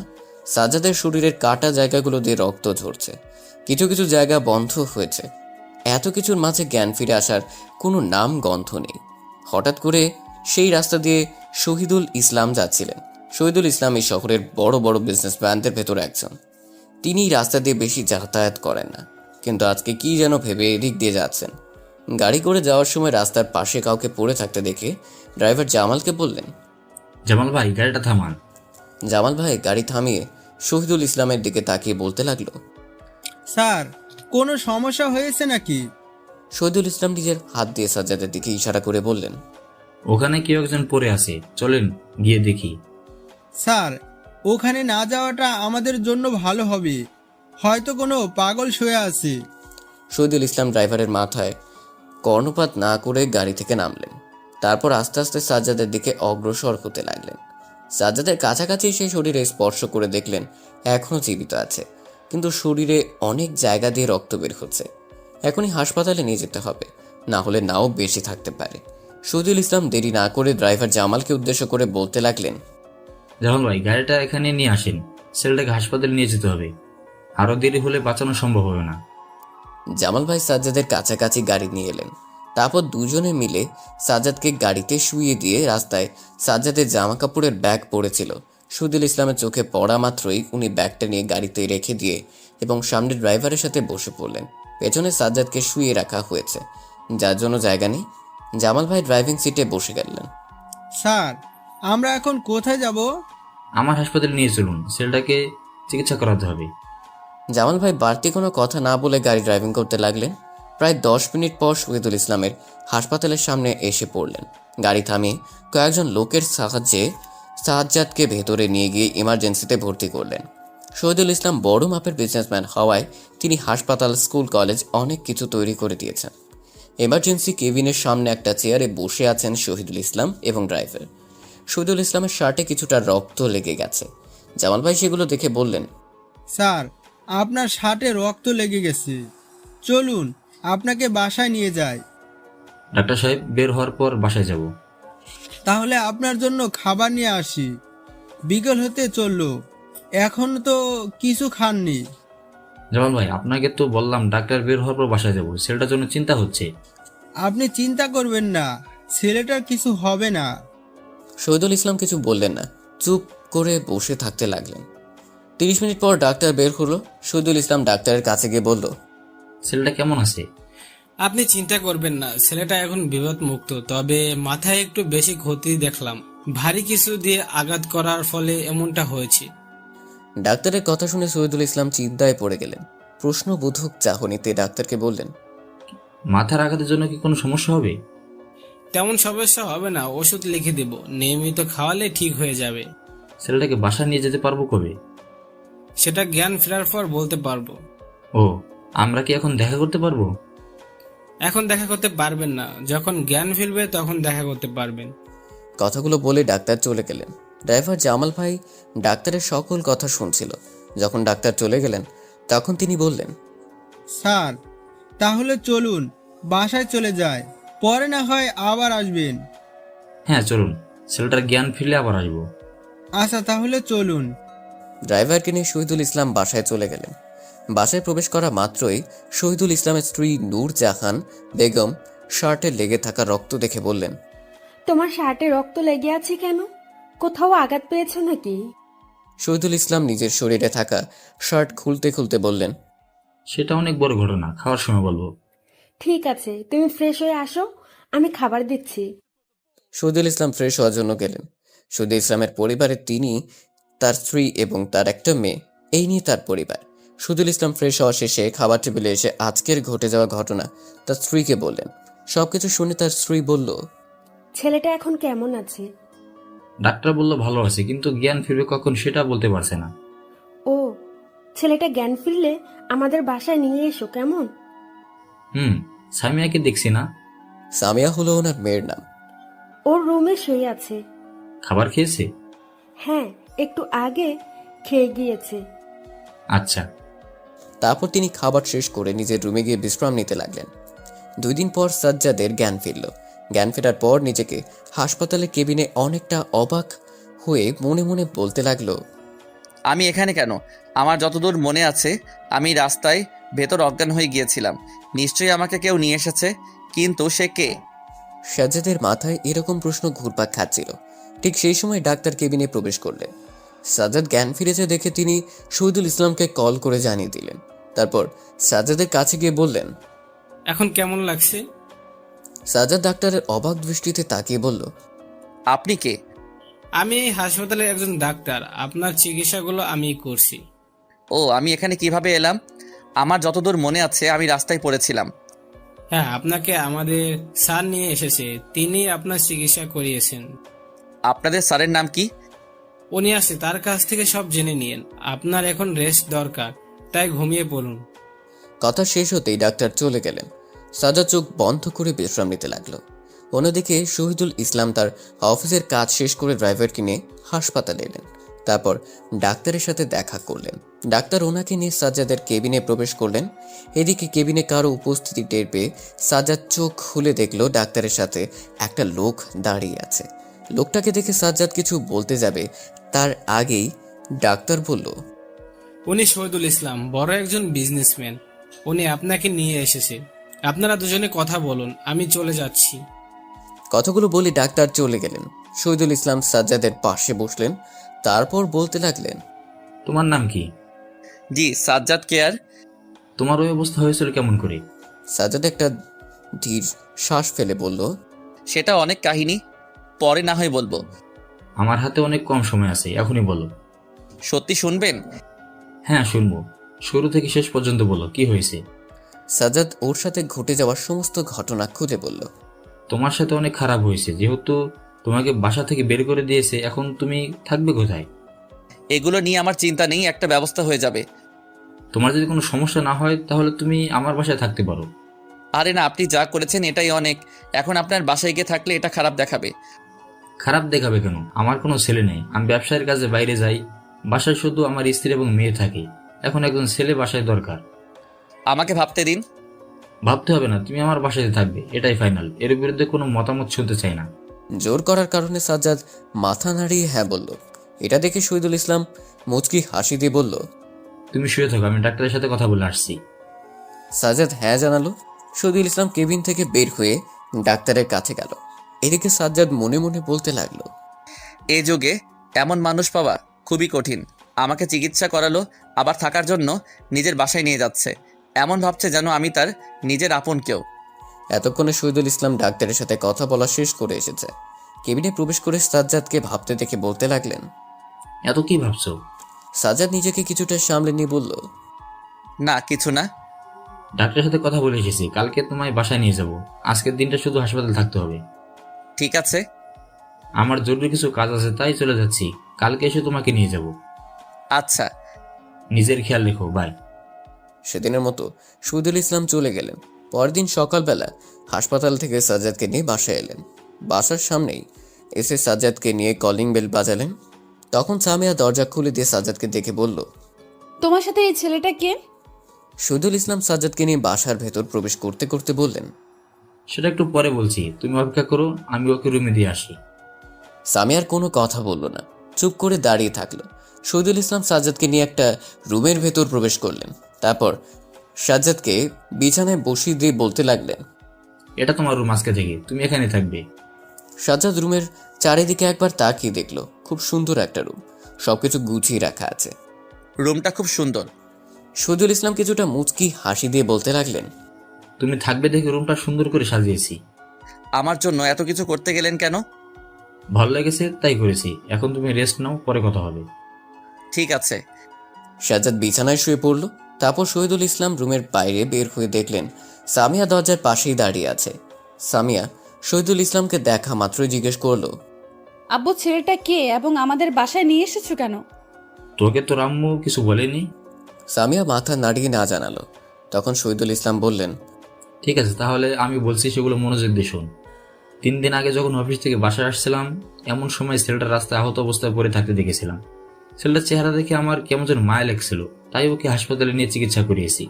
সাজ্জাদের শরীরের কাটা জায়গাগুলো দিয়ে রক্ত ঝরছে, কিছু কিছু জায়গা বন্ধ হয়েছে। এত কিছুর মাঝে জ্ঞান ফিরে আসার কোনো নাম গন্ধ নেই। হঠাৎ করে সেই রাস্তা দিয়ে শহীদুল ইসলাম যাচ্ছিলেন। শহীদুল ইসলাম এই শহরের বড় বড় বিজনেসম্যানদের ভেতরে একজন। তিনি রাস্তা দিয়ে বেশি যাতায়াত করেন না, কিন্তু আজকে কি যেন ভেবে এদিক দিয়ে যাচ্ছেন। গাড়ি করে যাওয়ার সময় রাস্তার পাশে কাউকে পড়ে থাকতে দেখে ড্রাইভার জামালকে বললেন, জামাল ভাই গাড়িটা থামান। জামাল ভাই গাড়ি থামিয়ে শহীদুল ইসলামের দিকে তাকিয়ে বলতে লাগলো, স্যার, কোনো সমস্যা হয়েছে নাকি? শহীদুল ইসলাম নিজের হাত দিয়ে সাজ্জাদের দিকে ইশারা করে বললেন, ওখানে কেউ একজন পড়ে আছে, চলেন গিয়ে দেখি। স্যার, ওখানে না যাওয়াটা আমাদের জন্য ভালো হবে, হয়তো কোনো পাগল শুয়ে আছে। শহীদুল ইসলাম ড্রাইভারের মাথায় কর্ণপাত না করে গাড়ি থেকে নামলেন। তারপর আস্তে আস্তে সাজ্জাদের দিকে অগ্রসর হতে লাগলেন। সাজ্জাদের কাছাকাছি এসে শরীরে স্পর্শ করে দেখলেন এখনও জীবিত আছে, কিন্তু শরীরে অনেক জায়গা দিয়ে রক্ত বের হচ্ছে। এখনই হাসপাতালে নিয়ে যেতে হবে, না হলে নাও বেশি থাকতে পারে। শহীদুল ইসলাম দেরি না করে ড্রাইভার জামালকে উদ্দেশ্য করে বলতে লাগলেন, জামাল ভাই গাড়িটা এখানে নিয়ে আসেন, ছেলেটাকে হাসপাতালে নিয়ে যেতে হবে, আরো দেরি হলে বাঁচানো সম্ভব হবে না। জামাল ভাই সাজ্জাদের কাছাকাছি গাড়ি নিয়ে এলেন। তারপর দুজনে মিলে সাজ্জাদকে গাড়িতে শুইয়ে দিয়ে রাস্তায় সাজ্জাদের জামা কাপড়ের ব্যাগ পড়েছিল। শহীদুল ইসলামের চোখে পড়া মাত্রই উনি ব্যাগটা নিয়ে গাড়িতে রেখে দিয়ে এবং সামনে ড্রাইভারের সাথে বসে পড়লেন। পেছনে সাজ্জাদকে শুয়ে রাখা হয়েছে, যার জন্য জায়গা নেই। জামাল ভাই ড্রাইভিং সিটে বসে গেলেন। স্যার, আমরা এখন কোথায় যাব? আমার হাসপাতালে নিয়ে চলুন, ছেলেটাকে চিকিৎসা করাতে হবে। জামাল ভাই বাড়তি কোনো কথা না বলে গাড়ি ড্রাইভিং করতে লাগলেন। প্রায় 10 মিনিট পর শহীদুল ইসলামের হাসপাতালের সামনে এসে পড়লেন। গাড়ি থামিয়ে কয়েকজন লোকের সাহায্যে সাজ্জাদকে ভেতরে নিয়ে গিয়ে ইমার্জেন্সিতে ভর্তি করলেন। শহীদুল ইসলাম বড় মাপের বিজনেসম্যান হওয়ায় তিনি হাসপাতাল, স্কুল, কলেজ অনেক কিছু তৈরি করে দিয়েছেন। এমার্জেন্সি কেবিনের সামনে একটা চেয়ারে বসে আছেন শহীদুল ইসলাম এবং ড্রাইভার। শহীদুল ইসলামের শার্টে কিছুটা রক্ত লেগে গেছে। জামাল ভাই সেগুলো দেখে বললেন, স্যার, আপনার শার্টে রক্ত লেগে গেছে, চলুন আপনাকে বাসায় নিয়ে যাই। ডাক্তার সাহেব বের হওয়ার পর বাসায় যাব। তাহলে আপনার জন্য খাবার নিয়ে আসি। বিকেল হতে চললো, এখন তো কিছু খাননি। জামাল ভাই আপনাকে তো বললাম ডাক্তার বের হওয়ার পর বাসায় যাব, ছেলেটার জন্য চিন্তা হচ্ছে। আপনি চিন্তা করবেন না, ছেলেটার কিছু হবে না। শহীদুল ইসলাম কিছু বললেন না, চুপ করে বসে থাকতে লাগলেন। 30 মিনিট পর ডাক্তার বের হলো। শহীদুল ইসলাম ডাক্তারের কাছে গিয়ে বলল, ছেলেটা কেমন আছে? আপনি চিন্তা করবেন না, ছেলেটা এখন বিপদ মুক্ত, তবে মাথায় একটু বেশি ক্ষতি দেখলাম। ভারী কিছু দিয়ে আঘাত করার ফলে এমনটা হয়েছে। ডাক্তারের কথা শুনে শহীদুল ইসলাম চিন্তায় পড়ে গেলেন। প্রশ্নবোধক চাহনিতে ডাক্তারকে বললেন, মাথার আঘাতের জন্য কি কোনো সমস্যা হবে? তেমন সমস্যা হবে না, ওষুধ লিখে দেব, নিয়মিত খাওয়ালে ঠিক হয়ে যাবে। ছেলেটাকে বাসায় নিয়ে যেতে পারবো কবে? সেটা জ্ঞান ফেরার পর বলতে পারবো। ও, আমরা কি এখন দেখা করতে পারবো? এখন দেখা করতে পারবেন না, যখন জ্ঞান ফিরবে তখন দেখা করতে পারবেন। কথাগুলো বলে ডাক্তার চলে গেলেন। ড্রাইভার জামাল ভাই ডাক্তারের সকল কথা শুনছিল। যখন ডাক্তার চলে গেলেন তখন তিনি বললেন, স্যার, তাহলে চলুন বাসায় চলে যায়, পরে না হয় আবার আসবেন। হ্যাঁ চলুন, ছেলেটার জ্ঞান ফিরলে আবার আসবো। আচ্ছা তাহলে চলুন। ড্রাইভারকে নিয়ে শহীদুল ইসলাম বাসায় চলে গেলেন। বাসায় প্রবেশ করা মাত্রই শহীদুল ইসলামের স্ত্রী নূর জাহান বেগম শার্টে লেগে থাকা রক্ত দেখে বললেন, তোমার শার্টে রক্ত লেগে আছে কেন? কোথাও আঘাত পেয়েছো নাকি? শহীদুল ইসলাম নিজের শরীরে থাকা শার্ট খুলতে খুলতে বললেন, সেটা অনেক বড় ঘটনা, খাওয়ার সময় বলবো। ঠিক আছে, তুমি ফ্রেশ হয়ে আসো, আমি খাবার দিচ্ছি। শহীদুল ইসলাম ফ্রেশ হওয়ার জন্য গেলেন। শহীদুল ইসলামের পরিবারে তিনি, তার স্ত্রী এবং তার একটা মেয়ে, এই নিয়ে তার পরিবার। শহীদুল ইসলাম ফ্রেশ হওয়া শেষে খাবার টেবিলে এসে আজকের ঘটে যাওয়া ঘটনা তার স্ত্রীকে বললেন। সবকিছু শুনে তার স্ত্রী বলল, ছেলেটা এখন কেমন আছে? ডাক্তার বলল ভালো আছে, কিন্তু জ্ঞান ফিরবে কখন সেটা বলতে পারছে না। ও, ছেলেটা জ্ঞান ফিরলে আমাদের বাসায় নিয়ে এসো কেমন? সামিয়াকে দেখছি না। সামিয়া হলো ওনার মেয়ের নাম। ওর রুমে শুয়ে আছে। খাবার খেয়েছে? হ্যাঁ, একটু আগে খেয়ে গিয়েছে। আচ্ছা। তারপর তিনি খাবার শেষ করে নিজের রুমে গিয়ে বিশ্রাম নিতে লাগলেন। 2 দিন পর সাজ্জাদের জ্ঞান ফিরল। জ্ঞান ফেরার পর নিজেকে হাসপাতালের কেবিনে অনেকটা অবাক হয়ে মনে মনে বলতে লাগলো, আমি এখানে কেন? আমার যতদূর মনে আছে আমি রাস্তায় ভেতর অজ্ঞান হয়ে গিয়েছিলাম। নিশ্চয়ই আমাকে কেউ নিয়ে এসেছে, কিন্তু সে কে? সাজ্জাদের মাথায় এরকম প্রশ্ন ঘুরপাক খাচ্ছিল। ঠিক সেই সময় ডাক্তার কেবিনে প্রবেশ করলেন। সাজ্জাদ জ্ঞান ফিরেছে দেখে তিনি শহীদুল ইসলামকে কল করে জানিয়ে দিলেন। তারপর সাজ্জাদের কাছে গিয়ে বললেন, এখন কেমন লাগছে? সাজ্জাদ ডাক্তারের অবাক দৃষ্টিতে তাকিয়ে বলল, আপনি কে? আমি এই হাসপাতালের একজন ডাক্তার, আপনার চিকিৎসাগুলো আমি করছি। ও, আমি এখানে কিভাবে এলাম? আমার যতদূর মনে আছে আমি রাস্তায় পড়েছিলাম। হ্যাঁ, আপনাকে আমাদের স্যার নিয়ে এসেছে, তিনি আপনার চিকিৎসা করিয়েছেন। আপনাদের স্যারের নাম কি? উনি আসে, তার কাছ থেকে সব জেনে নিন। আপনার এখন রেস্ট দরকার, তাই ঘুমিয়ে পড়ুন। কথা শেষ হতেই ডাক্তার চলে গেলেন। সাজ্জাদ চোখ বন্ধ করে বিশ্রাম নিতে লাগলো। অন্যদিকে শহীদুল ইসলাম তার অফিসের কাজ শেষ করে ড্রাইভারকে নিয়ে হাসপাতালে এলেন। তারপর ডাক্তারের সাথে দেখা করলেন। ডাক্তার ওনাকে নিয়ে সাজ্জাদের কেবিনে প্রবেশ করলেন। এদিকে কেবিনে কারো উপস্থিতি টের পেয়ে সাজ্জাদ চোখ খুলে দেখলো ডাক্তারের সাথে একটা লোক দাঁড়িয়ে আছে। লোকটাকে দেখে সাজ্জাদ কিছু বলতে যাবে, তার আগেই ডাক্তার বলল, উনি শহীদুল ইসলাম, বড় একজন বিজনেসম্যান। উনি আপনাকে নিয়ে এসেছে, আপনারা দুজনে কথা বলুন, আমি চলে যাচ্ছি। কথাগুলো বলে ডাক্তার চলে গেলেন। শহীদুল ইসলাম সাজ্জাদের পাশে বসলেন। তারপর বলতে লাগলেন, তোমার নাম কি? জি, সাজ্জাদ কেয়ার। তোমার ওই অবস্থা হয়েছিল কেমন করে? সাজ্জাদ একটা ধীর শ্বাস ফেলে বলল, সেটা অনেক কাহিনী, পরে না হয় বলবো। আমার হাতে অনেক কম সময় আছে, এখনই বলো। সত্যি শুনবেন? হ্যাঁ শুনবো, শুরু থেকে শেষ পর্যন্ত বলো, কি হয়েছে? সাজ্জাদ ওর সাথে ঘটে যাওয়া সমস্ত ঘটনা খুঁজে বলল। তোমার সাথে অনেক খারাপ হয়েছে, যেহেতু তোমাকে বাসা থেকে বের করে দিয়েছে, এখন তুমি থাকবে কোথায়? এগুলো নিয়ে আমার চিন্তা নেই, একটা ব্যবস্থা হয়ে যাবে। তোমার যদি কোনো সমস্যা না হয় তাহলে তুমি আমার বাসায় থাকতে পারো। আরে না, আপনি যা করেছেন এটাই অনেক। এখন আপনার বাসায় গিয়ে থাকলে এটা খারাপ দেখাবে। খারাপ দেখাবে কেন? আমার কোনো ছেলে নেই, আমি ব্যবসায়ের কাজে বাইরে যাই, বাসায় শুধু আমার স্ত্রী এবং মেয়ে থাকে। এখন একজন ছেলে বাসায় দরকার। আমাকে ভাবতে দিন। ভাবতে হবে না, তুমি আমার বাসায় থাকবে, এটাই ফাইনাল। এর বিরুদ্ধে কোনো মতামত শুনতে চাই না। জোর করার কারণে সাজ্জাদ মাথা নাড়িয়ে হ্যাঁ বলল। এটা দেখে শহীদুল ইসলাম মুচকি হাসি দিয়ে বলল, তুমি শুয়ে থাকো, আমি ডাক্তারের সাথে কথা বলে আসছি। সাজ্জাদ হ্যাঁ জানালো। শহীদুল ইসলাম কেবিন থেকে বের হয়ে ডাক্তারের কাছে গেল। এদিকে সাজ্জাদ মনে মনে বলতে লাগলো, এ যুগে এমন মানুষ পাওয়া খুবই কঠিন। আমাকে চিকিৎসা করালো, আবার থাকার জন্য নিজের বাসায় নিয়ে যাচ্ছে। এমন ভাবছে যেন আমি তার নিজের আপন কেউ। এতক্ষণে শহীদুল ইসলাম ডাক্তারের সাথে কথা বলা শেষ করে এসেছে। কেবিনে প্রবেশ করে সাজ্জাদকে ভাবতে দেখে বলতে লাগলেন, এত কি ভাবছো? সাজ্জাদ নিজেকে কিছুটা সামলে নিয়ে বলল, না, কিছু না। ডাক্তারের সাথে কথা বলে এসেছি, কালকে তোমায় বাসায় নিয়ে যাব। আজকের দিনটা শুধু হাসপাতালে থাকতে হবে। ঠিক আছে। আমার জরুরি কিছু কাজ আছে, তাই চলে যাচ্ছি। কালকে এসে তোমাকে নিয়ে যাব। আচ্ছা। নিজের খেয়াল রেখো, বাই। সেদিনের মতো শহীদুল ইসলাম চলে গেলেন। পরদিন সকালবেলা হাসপাতাল থেকে সাজ্জাদকে নিয়ে বাসায় এলেন। বাসার সামনেই এসে সাজ্জাদকে নিয়ে কলিং বেল বাজালেন। তখন সামিয়া দরজা খুলে দিয়ে সাজ্জাদকে দেখে বলল, তোমার সাথে এই ছেলেটা কে? শহীদুল ইসলাম সাজ্জাদকে নিয়ে বাসার ভেতর প্রবেশ করতে করতে বললেন, সেটা একটু পরে বলছি, তুমি অপেক্ষা করো, আমি ওকে রুমে দিয়ে আসি। সামিয়ার কোনো কথা বলল না, চুপ করে দাঁড়িয়ে থাকলো। শহীদুল ইসলাম সাজ্জাদকে নিয়ে একটা রুমের ভেতর প্রবেশ করলেন। তারপর সাজ্জাদকে বিছানায় বসিয়ে দিয়ে বলতে লাগলেন, এটা তোমার রুম আজকে থেকে, তুমি এখানে থাকবে। সাজ্জাদ রুমের চারিদিকে একবার তাকিয়ে দেখলো। খুব সুন্দর একটা রুম, সবকিছু গুছিয়ে রাখা আছে। রুমটা খুব সুন্দর। শহীদুল ইসলাম কিছুটা মুচকি হাসি দিয়ে বলতে লাগলেন, তুমি থাকবে দেখে রুমটা সুন্দর করে সাজিয়েছি। আমার জন্য এত কিছু করতে গেলেন কেন? ভালো লেগেছে তাই করেছি। এখন তুমি রেস্ট নাও, পরে কথা হবে। ঠিক আছে। সাজ্জাদ বিছানায় শুয়ে পড়ল। তারপর শহীদুল ইসলাম রুমের বাইরে বের হয়ে দেখলেন সামিয়া দরজার পাশেই দাঁড়িয়ে আছে। সামিয়া শহীদুল ইসলামকে দেখা মাত্রই জিজ্ঞেস করলো, আব্বু, ছেলেটা কে এবং আমাদের বাসায় নিয়ে এসেছো কেন? তোকে তো আম্মু কিছু বলেনি? সামিয়া মাথা নাড়িয়ে না জানালো। তখন শহীদুল ইসলাম বললেন, ঠিক আছে, তাহলে আমি বলছি সেগুলো মনোযোগ দিয়ে শোন। 3 দিন আগে যখন অফিস থেকে বাসায় আসছিলাম, এমন সময় ছেলেটা রাস্তায় আহত অবস্থায় পড়ে থাকতে দেখেছিলাম। ছেলেটার চেহারা দেখে আমার কেমন যেন মায়া লাগছিল, তাই ওকে হাসপাতালে নিয়ে চিকিৎসা করিয়েছি।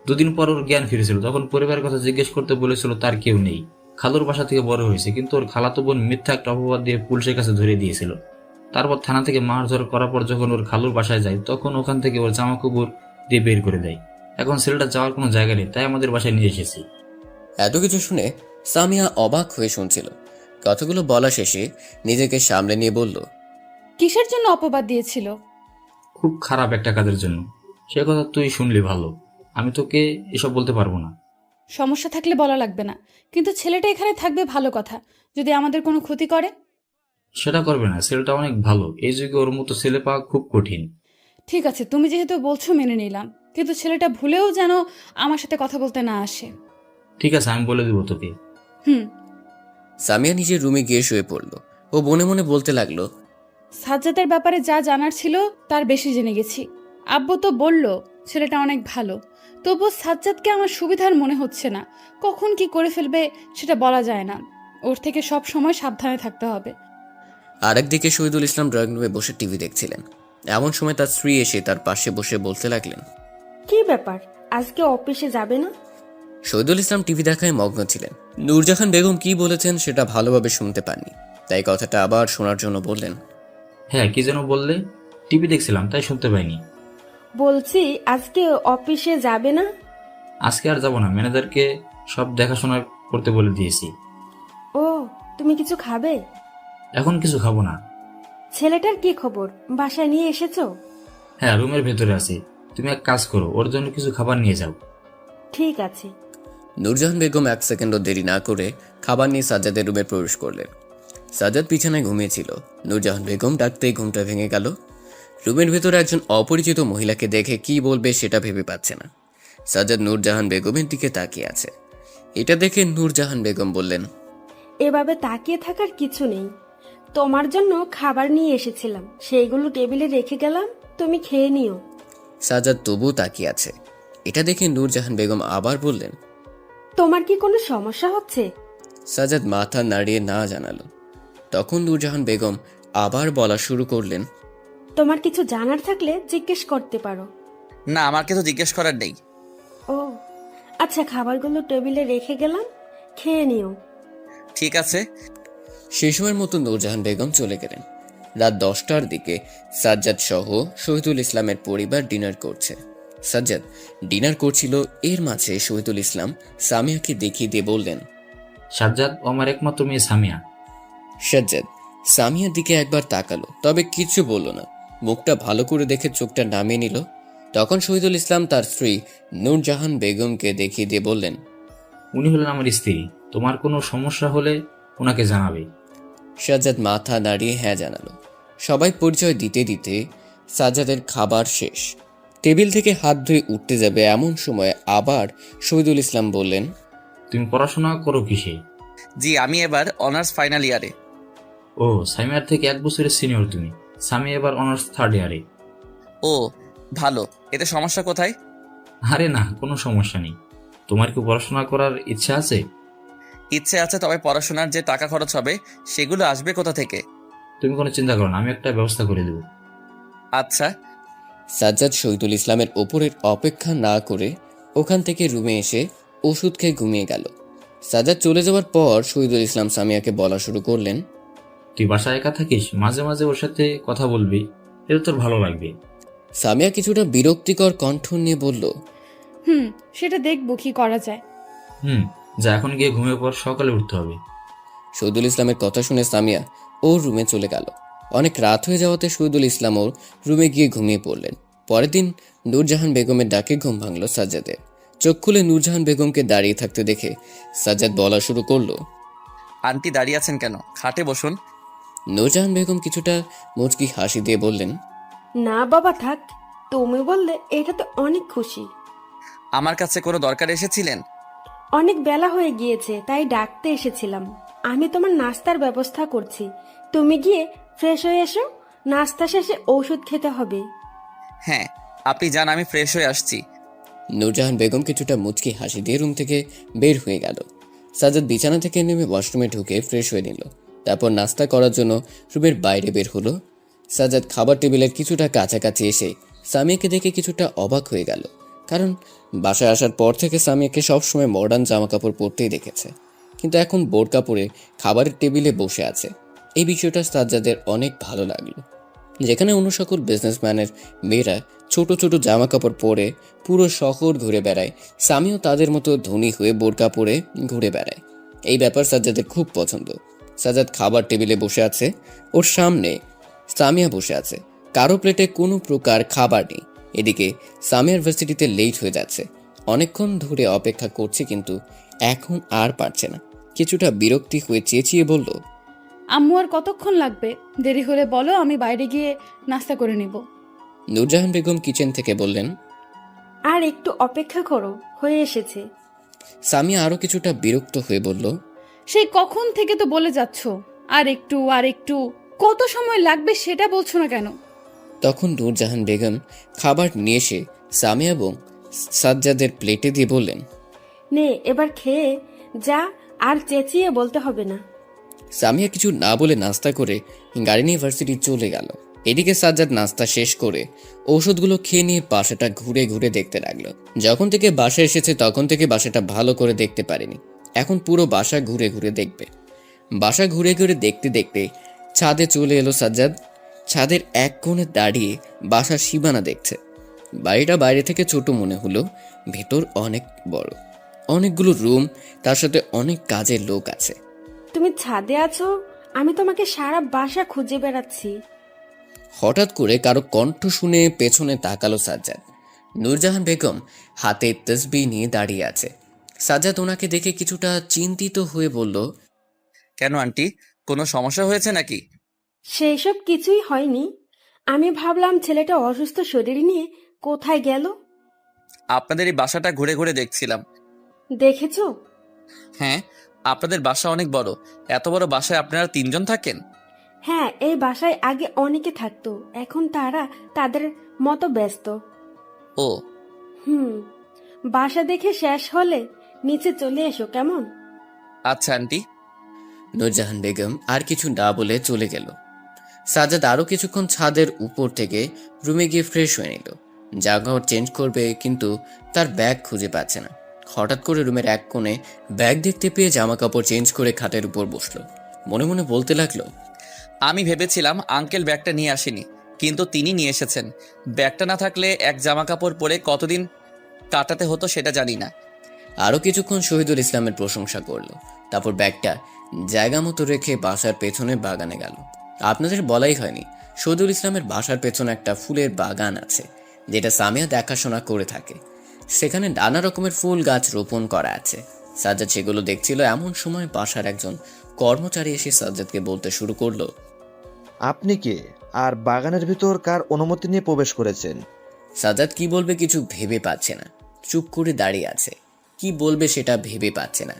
2 দিন পর ওর জ্ঞান ফিরেছিল। তখন পরিবারের কথা জিজ্ঞেস করতে বলেছিল তার কেউ নেই, খালুর বাসা থেকে বড় হয়েছে, কিন্তু ওর খালাতো বোন মিথ্যা একটা অপবাদ দিয়ে পুলিশের কাছে ধরে দিয়েছিল। তারপর থানা থেকে মারধর করার পর যখন ওর খালুর বাসায় যায়, তখন ওখান থেকে ওর জামা কাপড় দিয়ে বের করে দেয়। এখন ছেলেটা যাওয়ার কোনো জায়গা নেই, তাই আমাদের বাসায় নিয়ে এসেছি। এত কিছু শুনে সামিয়া অবাক হয়ে শুনছিল। কথাগুলো বলা শেষে নিজেকে সামলে নিয়ে বলল, কিসের জন্য অপবাদ দিয়েছিল? খুব খারাপ একটা কাজের জন্য। সে কথা তুই শুনলি ভালো, আমি তোকে এসব বলতে পারবো না। সমস্যা থাকলে বলা লাগবে না, কিন্তু ছেলেটা এখানে থাকবে ভালো কথা, যদি আমাদের কোনো ক্ষতি করে? সেটা করবে না, ছেলেটা অনেক ভালো। এই যুগে ওর মতো ছেলে পাওয়া খুব কঠিন। ঠিক আছে, তুমি যেহেতু বলছো মেনে নিলাম, কিন্তু ছেলেটা ভুলেও যেন আমার সাথে কথা বলতে না আসে। ঠিক আছে, আমি বলে দিব তোকে। হুম। সামিয়া নিজের রুমে গিয়ে শুয়ে পড়ল। ও মনে মনে বলতে লাগলো, সাজ্জাদের ব্যাপারে যা জানার ছিল তার বেশি জেনে গেছি। আব্বু তো বলল ছেলেটা অনেক ভালো, তবুও সাজ্জাদকে আমার সুবিধার মনে হচ্ছে না। কখন কি করে ফেলবে সেটা বলা যায় না। ওর থেকে সব সময় সাবধানে থাকতে হবে। আরেকদিকে শহীদুল ইসলাম ড্রয়িং রুমে বসে টিভি দেখছিলেন। এমন সময় তার স্ত্রী এসে তার পাশে বসে বলতে লাগলেন, কি ব্যাপার, আজকে অফিসে যাবে না? শহীদুল ইসলাম টিভি দেখায় মগ্ন ছিলেন। নূরজাহান বেগম কি বলেছেন সেটা ভালোভাবে শুনতে পাননি, তাই কথাটা আবার শোনার জন্য বললেন, হ্যাঁ, কি যেন বললে? টিভি দেখছিলাম তাই শুনতে পাইনি। বলছি আজকে অফিসে যাবে না? আজকে আর যাবো না, ম্যানেজারকে সব দেখাশোনা করতে বলে দিয়েছি। ও, তুমি কিছু খাবে? এখন কিছু খাবো না। ছেলেটার কি খবর, বাসায় নিয়ে এসেছো? হ্যাঁ, রুমের ভেতরে আছে। তুমি এক কাজ করো, ওর জন্য কিছু খাবার নিয়ে যাও। ঠিক আছে। নূরজাহান বেগম 1 সেকেন্ডও দেরি না করে খাবার নিয়ে সাজ্জাদের রুমে প্রবেশ করলেন। সাজ্জাদ বিছানায় ঘুমিয়েছিল। নূরজাহান বেগম ডাকতেই ঘুমটা ভেঙে গেল। রুমের ভেতরে একজন অপরিচিত মহিলাকে দেখে কি বলবে সেটা ভেবে পাচ্ছে না। সাজ্জাদ নূরজাহান বেগমের দিকে তাকিয়ে আছে। এটা দেখে নূরজাহান বেগম বললেন, এভাবে তাকিয়ে থাকার কিছু নেই। তোমার জন্য খাবার নিয়ে এসেছিলাম, সেইগুলো টেবিলে রেখে গেলাম, তুমি খেয়ে নিও। সাজ্জাদ তবুও তাকিয়ে আছে। এটা দেখে নূরজাহান বেগম আবার বললেন, তোমার কি কোনো সমস্যা হচ্ছে? সাজ্জাদ মাথা নাড়িয়ে না জানালো। তখন নূরজাহান বেগম আবার বলা শুরু করলেন, তোমার কিছু জানার থাকলে জিজ্ঞেস করতে পারো। না, আমার কিছু জিজ্ঞেস করার নেই। ও আচ্ছা, খাবারগুলো টেবিলে রেখে গেলাম, খেয়ে নিও। ঠিক আছে। সেই সময়ের মতো নূরজাহান বেগম চলে গেলেন। রাত 10টার দিকে সাজ্জাদ সহ শহীদুল ইসলামের পরিবার ডিনার করছে। সাজ্জাদ ডিনার করছিল, এর মাঝে শহীদুল ইসলাম সামিয়াকে দেখিয়ে দিয়ে বললেন, সাজ্জাদ ও আমার একমাত্র মেয়ে সামিয়া। সাজ্জাদ সামিয়ার দিকে একবার তাকালো, তবে কিছু বলল না। মুখটা ভালো করে দেখে চোখটা নামিয়ে নিল। তখন শহীদুল ইসলাম তার স্ত্রী নূরজাহান বেগমকে দেখিয়ে দিয়ে বললেন, উনি হলেন আমার স্ত্রী, তোমার কোনো সমস্যা হলে ওনাকে জানাবে। সাজ্জাদ মাথা নাড়িয়ে হ্যাঁ জানালো। সবাই পরিচয় দিতে দিতে সাজ্জাদের খাবার শেষ। টেবিল থেকে হাত ধুয়ে উঠতে যাবে এমন সময় আবার শহীদুল ইসলাম বললেন, তুমি পড়াশোনা করো কিসে? জি, আমি এবার অনার্স ফাইনাল ইয়ারে। ও, সামিয়ার থেকে 1 বছরের সিনিয়র তুমি। সামি এবার অনার্স 3rd ইয়ারে। ও ভালো, এতে সমস্যা কোথায়? আরে না, কোনো সমস্যা নেই। তোমার কি পড়াশোনা করার ইচ্ছা আছে? ইচ্ছে আছে, তবে পড়াশোনার যে টাকা খরচ হবে সেগুলো আসবে কোথা থেকে? তুমি কোনো চিন্তা করো না, আমি একটা ব্যবস্থা করে দেব। আচ্ছা। সাজ্জাদ শহীদুল ইসলামের ওপরের অপেক্ষা না করে ওখান থেকে রুমে এসে ওষুধ খেয়ে ঘুমিয়ে গেল। সাজ্জাদ চলে যাওয়ার পর শহীদুল ইসলাম সামিয়াকে বলা শুরু করলেন, তুই বাসায় একা থাকিস, মাঝে মাঝে ওর সাথে কথা বলবি, এটা তোর ভালো লাগবে। সামিয়া কিছুটা বিরক্তিকর কণ্ঠ নিয়ে বলল, সেটা দেখবো কি করা যায়। যা, এখন গিয়ে ঘুমিয়ে পর, সকালে উঠতে হবে। শহীদুল ইসলামের কথা শুনে সামিয়া ওর রুমে চলে গেল। অনেক রাত হয়ে যাওয়াতে শহীদুল ইসলাম ওর রুমে গিয়ে ঘুমিয়ে পড়লেন। পরের দিন নূরজাহান বেগমের ডাকে ঘুম ভাঙল সাজ্জাদের। চোখ খুলে নূরজাহান বেগমকে দাঁড়িয়ে থাকতে দেখে সাজ্জাদ বলা শুরু করলো। আন্টি দাঁড়িয়ে আছেন কেন? খাটে বসুন। নূরজাহান বেগম কিছুটা মুচকি হাসি দিয়ে বললেন, না বাবা থাক, তুমি বললে এটাতে অনেক খুশি। আমার কাছে কোনো দরকার এসেছিলেন? অনেক বেলা হয়ে গিয়েছে, তাই ডাকতে এসেছিলাম। আমি তোমার নাস্তার ব্যবস্থা করছি, তুমি গিয়ে ফ্রেশ হয়ে এসো। নাস্তা শেষে ঔষধ খেতে হবে। হ্যাঁ, আপনি যান, আমি ফ্রেশ হয়ে আসছি। নূরজাহান বেগম কিছুটা মুচকি হাসি দিয়ে রুম থেকে বের হয়ে গেল। সাজ্জাদ বিছানা থেকে নেমে ওয়াশরুমে ঢুকে ফ্রেশ হয়ে নিল। তারপর নাস্তা করার জন্য রুমের বাইরে বের হলো। সাজ্জাদ খাবার টেবিলের কিছুটা কাছাকাছি এসে সামিয়াকে দেখে কিছুটা অবাক হয়ে গেল, কারণ বাসায় আসার পর থেকে সামিয়াকে সবসময় মডার্ন জামা কাপড় পরতেই দেখেছে, কিন্তু এখন বোরকা পরে খাবারের টেবিলে বসে আছে। এই বিষয়টা সাজ্জাদের অনেক ভালো লাগলো। যেখানে অন্য সকল বিজনেসম্যানের মেয়েরা ছোট ছোট জামা কাপড় পরে পুরো শহর ঘুরে বেড়ায়, সামিও তাদের মতো ধনী হয়ে বোরকা পরে ঘুরে বেড়ায়। এই ব্যাপার সাজ্জাদের খুব পছন্দ। সাজ্জাদ খাবার টেবিলে বসে আছে, ওর সামনে সামিয়া বসে আছে। কারো প্লেটে কোনো প্রকার খাবার নেই। এদিকে সামিয়ার ভার্সিটিতে লেট হয়ে যাচ্ছে, অনেকক্ষণ ধরে অপেক্ষা করছে, কিন্তু এখন আর পারছে না। কিছুটা বিরক্তি হয়ে চেঁচিয়ে বলল, আম্মু আর কতক্ষণ লাগবে? দেরি হলে বলো, আমি বাইরে গিয়ে নাস্তা করে নিব। নূরজাহান বেগম কিচেন থেকে বললেন। আর একটু অপেক্ষা করো, হয়ে এসেছে। সামিয়া আরো কিছুটা বিরক্ত হয়ে বলল, সেই কখন থেকে তো বলে যাচ্ছ, আর একটু আর একটু, কত সময় লাগবে সেটা বলছো না কেন? তখন নূরজাহান বেগম খাবার নিয়ে এসে সামিয়া এবং সাজ্জাদের প্লেটে দিয়ে বললেন, নে এবার খেয়ে যা, আর চেঁচিয়ে বলতে হবে না। সামিয়া কিছু না বলে নাস্তা করে গাড়ি নিয়ে ভার্সিটি চলে গেল। এদিকে সাজ্জাদ নাস্তা শেষ করে ঔষধগুলো খেয়ে নিয়ে বাসাটা ঘুরে ঘুরে দেখতে লাগলো। যখন থেকে বাসা এসেছে তখন থেকে বাসাটা ভালো করে দেখতে পারেনি, এখন পুরো বাসা ঘুরে ঘুরে দেখবে। বাসা ঘুরে ঘুরে দেখতে দেখতে ছাদে চলে এলো সাজ্জাদ। ছাদের এক কোণে দাঁড়িয়ে বাসার সীমানা দেখছে। বাড়িটা বাইরে থেকে ছোট মনে হলো, ভেতর অনেক বড়, অনেকগুলো রুম, তার সাথে অনেক কাজের লোক আছে। তুমি ছাদে আছো? আমি তোমাকে সারা বাসা খুঁজে বেড়াচ্ছি। হঠাৎ করে কারো কণ্ঠ শুনে পেছনে তাকালো সাজ্জাদ। নূরজাহান বেগম হাতে তসবিহ নিয়ে দাঁড়িয়ে আছে। সাজ্জাদ ওনাকে দেখে কিছুটা চিন্তিত হয়ে বলল, কেন আন্টি, কোনো সমস্যা হয়েছে নাকি? সেই সব কিছুই হয়নি। আমি ভাবলাম ছেলেটা অসুস্থ শরীর নিয়ে কোথায় গেল। আপনাদের এই বাসাটা ঘুরে ঘুরে দেখছিলাম। দেখেছো? হ্যাঁ, আপনাদের বাসা অনেক বড়। এত বড় বাসায় আপনারা 3 জন থাকেন? হ্যাঁ, এই বাসায় আগে অনেকে থাকতো, এখন তারা তাদের মতো ব্যস্ত। ও বাসা দেখে শেষ হলে নিচে চলে এসো, কেমন? আচ্ছা আন্টি। নূরজাহান বেগম আর কিছু না বলে চলে গেল। সাজ্জাদ আরো কিছুক্ষণ ছাদের উপর থেকে রুমে গিয়ে ফ্রেশ হয়ে নিল, জামা চেঞ্জ করবে, কিন্তু তার ব্যাগ খুঁজে পাচ্ছে না। হঠাৎ করে রুমের এক কোণে ব্যাগ দেখতে পেয়ে জামা কাপড় চেঞ্জ করে খাটের উপর বসলো। মনে মনে বলতে লাগলো, আমি ভেবেছিলাম আঙ্কেল ব্যাগটা নিয়ে আসেনি, কিন্তু তিনি নিয়ে এসেছেন। ব্যাগটা না থাকলে এক জামা কাপড় পরে কতদিন কাটাতে হতো সেটা জানি না। আরো কিছুক্ষণ শহীদুল ইসলামের প্রশংসা করলো, তারপর ব্যাগটা জায়গা মতো রেখে বাসার পেছনে বাগানে গেল। আপনাদের বলাই হয়নি, শহীদুল ইসলামের বাসার পেছনে একটা ফুলের বাগান আছে, যেটা সামিয়া দেখাশোনা করে থাকে। সেখানে নানা রকমের ফুল গাছ রোপণ করা আছে। সাজ্জাদ সেগুলো দেখছিল। এমন সময় বাসার একজন কর্মচারী এসে সাজ্জাদকে বলতে শুরু করলো, আপনি কে, আর বাগানের ভিতর কার অনুমতি নিয়ে প্রবেশ করেছেন? সাজ্জাদ কি বলবে কিছু ভেবে পাচ্ছে না, চুপ করে দাঁড়িয়ে আছে। কি বলবে সেটা ভেবে পাচ্ছে না।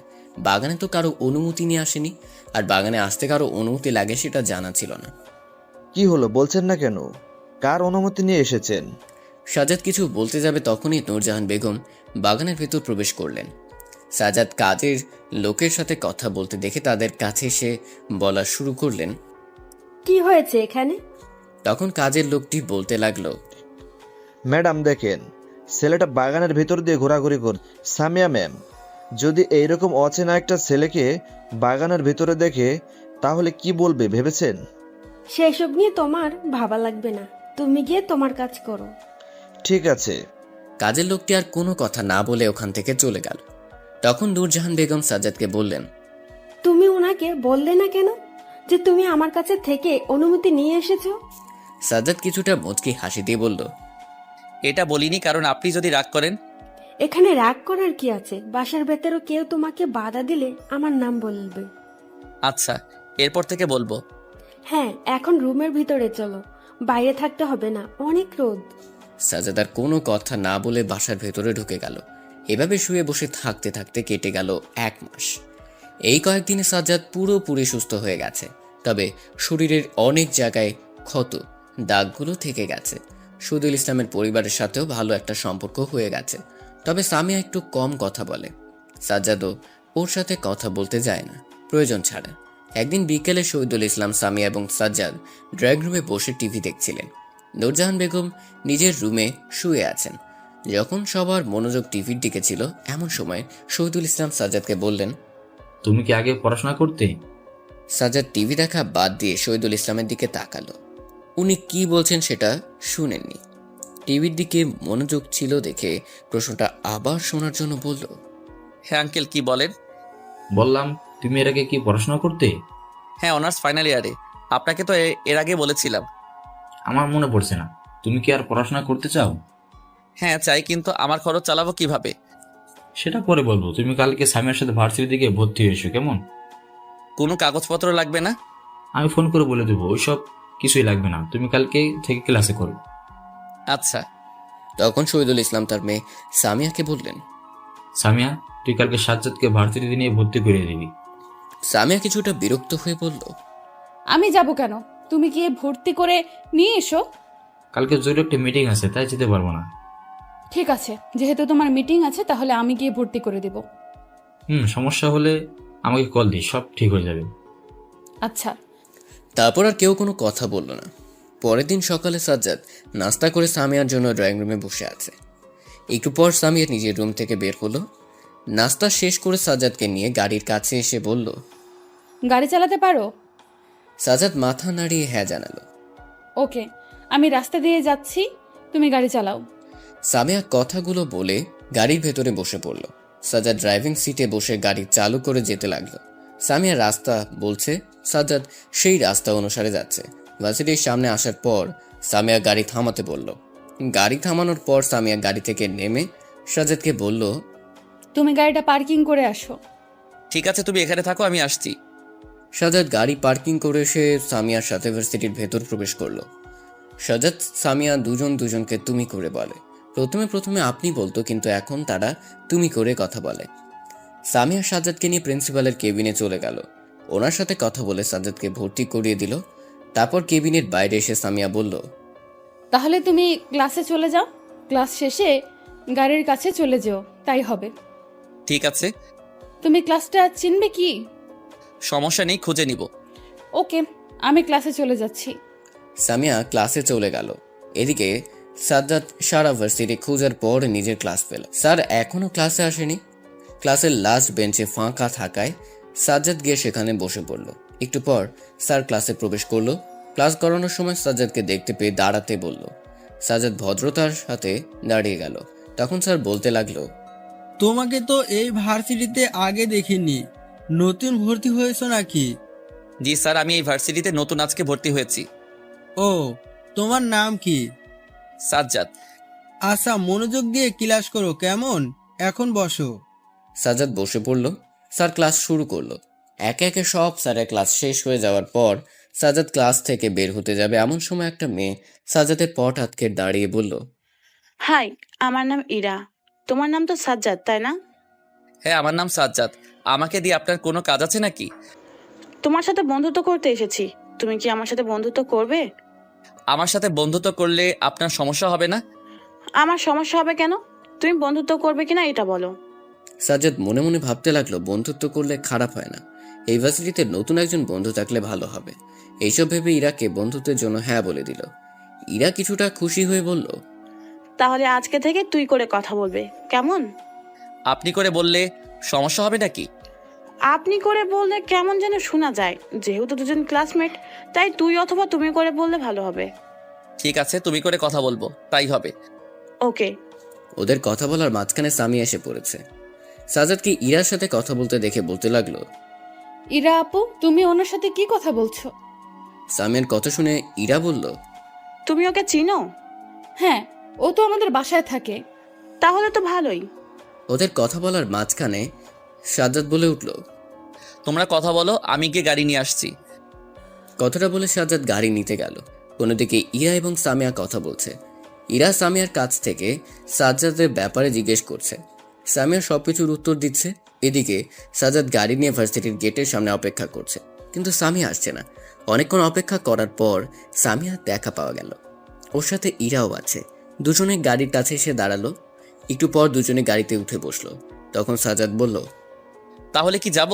বাগানে তো কারো অনুমতি নিয়ে আসেনি, আর বাগানে আসতে কারো অনুমতি লাগে সেটা জানা ছিল না। কি হলো, বলছেন না কেন? কার অনুমতি নিয়ে এসেছেন? সাজ্জাদ কিছু বলতে যাবে তখনই নূরজাহান বেগম বাগানের ভেতর প্রবেশ করলেন। সাজ্জাদ কাজের লোকের সাথে কথা বলতে দেখে তাদের কাছে এসে বলা শুরু করলেন, কি হয়েছে এখানে? তখন কাজের লোকটি বলতে লাগলো, ম্যাডাম দেখেন, ছেলেটা বাগানের ভিতর দিয়ে ঘোরাঘুরি কর। সামিয়া ম্যাম, যদি এইরকম অচেনা একটা ছেলেকে বাগানের ভিতরে দেখে তাহলে কি বলবে ভেবেছেন? সেসব নিয়ে তোমার ভাবা লাগবে না, তুমি গিয়ে তোমার কাজ করো। ঠিক আছে। কাজের লোকটি আর কোনো কথা না বলে ওখান থেকে চলে গেল। তখন নূরজাহান বেগম সাজ্জাদকে বললেন, তুমি ওনাকে বললে না কেন যে তুমি আমার কাছে থেকে অনুমতি নিয়ে এসেছো? সাজ্জাদ কিছুটা মুচকি হাসি দিয়ে বলল, এটা বলিনি কারণ আপনি যদি রাগ করেন। এখানে রাগ করার কি আছে? বাসার ভেতরও কেউ তোমাকে বাধা দিলে আমার নাম বলবে। আচ্ছা, এরপর থেকে বলবো। হ্যাঁ, এখন রুমের ভিতরে চলো, বাইরে থাকতে হবে না, অনেক রোদ। সাজ্জাদ আর কোনো কথা না বলে বাসার ভেতরে ঢুকে গেল। এভাবে শুয়ে বসে থাকতে থাকতে কেটে গেল 1 মাস। এই কয়েকদিনে সাজ্জাদ পুরোপুরি সুস্থ হয়ে গেছে, তবে শরীরের অনেক জায়গায় ক্ষত দাগগুলো থেকে গেছে। শহীদুল ইসলামের পরিবারের সাথেও ভালো একটা সম্পর্ক হয়ে গেছে, তবে সামিয়া একটু কম কথা বলে। সাজ্জাদও ওর সাথে কথা বলতে যায় না প্রয়োজন ছাড়া। একদিন বিকেলে শহীদুল ইসলাম, সামিয়া এবং সাজ্জাদ ড্রয়িং রুমে বসে টিভি দেখছিলেন। নূরজাহান বেগম নিজের রুমে শুয়ে আছেন। যখন সবার মনোযোগ টিভির দিকে ছিল, এমন সময় শহীদুল ইসলাম সাজ্জাদকে বললেন, তুমি কি আগে পড়াশোনা করতে? সাজ্জাদ টিভি দেখা বাদ দিয়ে শহীদুল ইসলামের দিকে তাকালো। উনি কি বলছেন সেটা শুনেননি। টিভির দিকে মনোযোগ ছিল দেখে প্রশ্নটা আবার শোনার জন্য বলল, হ্যাঁ আঙ্কেল, কি বলেন? বললাম তুমি এর আগে কি পড়াশোনা করতে? হ্যাঁ, অনার্স ফাইনাল ইয়ারে। আপনাকে তো এর আগে বলেছিলাম। আমার মনে পড়ছে না। তুমি কি আর পড়াশোনা করতে চাও? হ্যাঁ চাই, কিন্তু আমার খরচ চালাবো কিভাবে? সেটা পরে বলবো। তুমি কালকে সামিয়ার সাথে ভার্সিটির দিকে ভর্তি হয়েছো, কেমন? কোনো কাগজপত্র লাগবে না? আমি ফোন করে বলে দেবো, ওইসব কিছুই লাগবে না। তুমি কালকে থেকে ক্লাসে করো। আচ্ছা। তখন শহীদুল ইসলাম তার মেয়ে সামিয়াকে বললেন, সামিয়া, তুই কালকে সাজ্জাদকে ভার্সিটিতে নিয়ে ভর্তি করে দিবি। সামিয়া কিছুটা বিরক্ত হয়ে বলল, আমি যাব কেন? তুমি গিয়ে ভর্তি করে নিয়ে এসো। কালকে জরুরি একটা মিটিং আছে, তাই যেতে পারবো না। ঠিক আছে, যেহেতু তোমার মিটিং আছে তাহলে আমি গিয়ে ভর্তি করে দেব। সমস্যা হলে আমাকে কল দিস, সব ঠিক হয়ে যাবে। আচ্ছা। তারপর আর কেউ কোনো কথা বলল না। পরের দিন সকালে সাজ্জাদ নাস্তা করে সামিয়ার জন্য ড্রয়িং রুমে বসে আছে। একটু পর সামিয়া নিজের রুম থেকে বের হলো। নাস্তা শেষ করে সাজ্জাদকে নিয়ে গাড়ির কাছে এসে বলল, গাড়ি চালাতে পারো? সাজ্জাদ মাথা নাড়িয়ে হ্যাঁ জানালো। ওকে, আমি রাস্তা দিয়ে যাচ্ছি, তুমি গাড়ি চালাও। সামিয়া কথাগুলো বলে গাড়ির ভেতরে বসে পড়ল। সাজ্জাদ ড্রাইভিং সিটে বসে গাড়ি চালু করে যেতে লাগলো। সামিয়া রাস্তা বলছে, সাজ্জাদ সেই রাস্তা অনুসারে যাচ্ছে। ভার্সিটির সামনে আসার পর সামিয়া গাড়ি থামাতে বলল। গাড়ি থামানোর পর সামিয়া গাড়ি থেকে নেমে সাজ্জাদকে বলল, তুমি গাড়িটা পার্কিং করে আসো। ঠিক আছে, তুমি এখানে থাকো, আমি আসছি। সাজ্জাদ গাড়ি পার্কিং করে এসে সামিয়ার সাথে ভার্সিটির ভেতর প্রবেশ করলো। সাজ্জাদ সামিয়া দুজনকে তুমি করে বলে। প্রথমে আপনি বলতো, কিন্তু এখন তারা তুমি করে কথা বলে। সামিয়া সাজ্জাদকে নিয়ে প্রিন্সিপালের কেবিনে চলে গেল। ওনার সাথে কথা বলে সাজ্জাদকে ভর্তি করিয়ে দিল। তারপর কেবিনের বাইরে এসে সামিয়া বলল, তাহলে তুমি ক্লাসে চলে যাও, ক্লাস শেষে গাড়ির কাছে চলে যেও, তাই হবে। ঠিক আছে। তুমি ক্লাসটা চিনবে কি? সমস্যা নেই, খুঁজে নিব। ওকে, আমি ক্লাসে চলে যাচ্ছি। সামিয়া ক্লাসে চলে গেল। এদিকে সাজ্জাদ সারা ভার্সিটি খোঁজার পর নিজের ক্লাস পেল। স্যার এখনো ক্লাসে আসেনি। ক্লাসের লাস্ট বেঞ্চে ফাঁকা থাকায় সাজ্জাদ গিয়ে সেখানে বসে পড়ল। একটু পর স্যার ক্লাসে প্রবেশ করলো। ক্লাস করানোর সময় সাজ্জাদকে দেখতে পেয়ে দাঁড়াতে বলল। সাজ্জাদ ভদ্রতার সাথে দাঁড়িয়ে গেল। তখন স্যার বলতে লাগলো, তোমাকে তো এই ভার্সিটিতে আগে দেখিনি, নতুন ভর্তি হয়েছো নাকি? জি স্যার, আমি এই ভার্সিটিতে নতুন আজকে ভর্তি হয়েছি। ও, তোমার নাম কি? সাজ্জাদ। আচ্ছা, মনোযোগ দিয়ে ক্লাস করো, কেমন? এখন বসো। সাজ্জাদ বসে পড়ল। স্যার ক্লাস শুরু করলো। একে একে সব স্যারের ক্লাস শেষ হয়ে যাওয়ার পর সাজ্জাদ ক্লাস থেকে বের হতে যাবে, এমন সময় একটা মেয়ে সাজ্জাদের পট আটকে দাঁড়িয়ে বলল, হাই, আমার নাম ইরা। তোমার নাম তো সাজ্জাদ, তাই না? হ্যাঁ, আমার নাম সাজ্জাদ। আমাকে দিয়ে আপনার কোনো কাজ আছে নাকি? তোমার সাথে বন্ধুত্ব করতে এসেছি। তুমি কি আমার সাথে বন্ধুত্ব করবে? আমার সাথে বন্ধুত্ব করলে আপনার সমস্যা হবে না? আমার সমস্যা হবে কেন? তুমি বন্ধুত্ব করবে কিনা এটা বলো। সাজ্জাদ মনে মনে ভাবতে লাগলো, বন্ধুত্ব করলে খারাপ হয় না। এই ভার্সিটিতে নতুন একজন বন্ধু থাকলে ভালো হবে। এইসব ভেবে ইরাকে বন্ধুত্বের জন্য হ্যাঁ বলে দিল। ইরা কিছুটা খুশি হয়ে বলল, তাহলে আজকে থেকে তুই করে কথা বলবে, কেমন? আপনি করে বললে সমস্যা হবে নাকি? আপনি করে বললে কেমন যেন শোনা যায়। যেহেতু দুজন ক্লাসমেট, তাই তুই অথবা তুমি করে বললে ভালো হবে। ঠিক আছে, তুমি করে কথা বলবো, তাই হবে। ওকে। ওদের কথা বলার মাঝখানে সামিয়া এসে পড়েছে। সাজ্জাদকে ইরার সাথে কথা বলতে দেখে বলতে লাগলো, ইরা আপু, তুমি ওনার সাথে কি কথা বলছো? সামিয়ার কথা শুনে ইরা বলল, তুমি ওকে চিনো? হ্যাঁ, ও তো আমাদের বাসায় থাকে। তাহলে তো ভালোই। ওদের কথা বলার মাঝখানে সাজ্জাদ বলে উঠল, তোমরা কথা বলো, আমি গিয়ে গাড়ি নিয়ে আসছি। কথাটা বলে সাজ্জাদ গাড়ি নিতে গেল। অন্যদিকে ইরা এবং সামিয়া কথা বলছে। ইরা সামিয়ার কাছ থেকে সাজ্জাদের ব্যাপারে জিজ্ঞেস করছে, সামিয়া সবকিছুর উত্তর দিচ্ছে। এদিকে সাজ্জাদ গাড়ি নিয়ে ভার্সিটির গেটের সামনে অপেক্ষা করছে, কিন্তু সামিয়া আসছে না। অনেকক্ষণ অপেক্ষা করার পর সামিয়ার দেখা পাওয়া গেল। ওর সাথে ইরাও আছে। দুজনে গাড়ির কাছে এসে দাঁড়ালো। একটু পর দুজনে গাড়িতে উঠে বসলো। তখন সাজ্জাদ বলল, তাহলে কি যাব?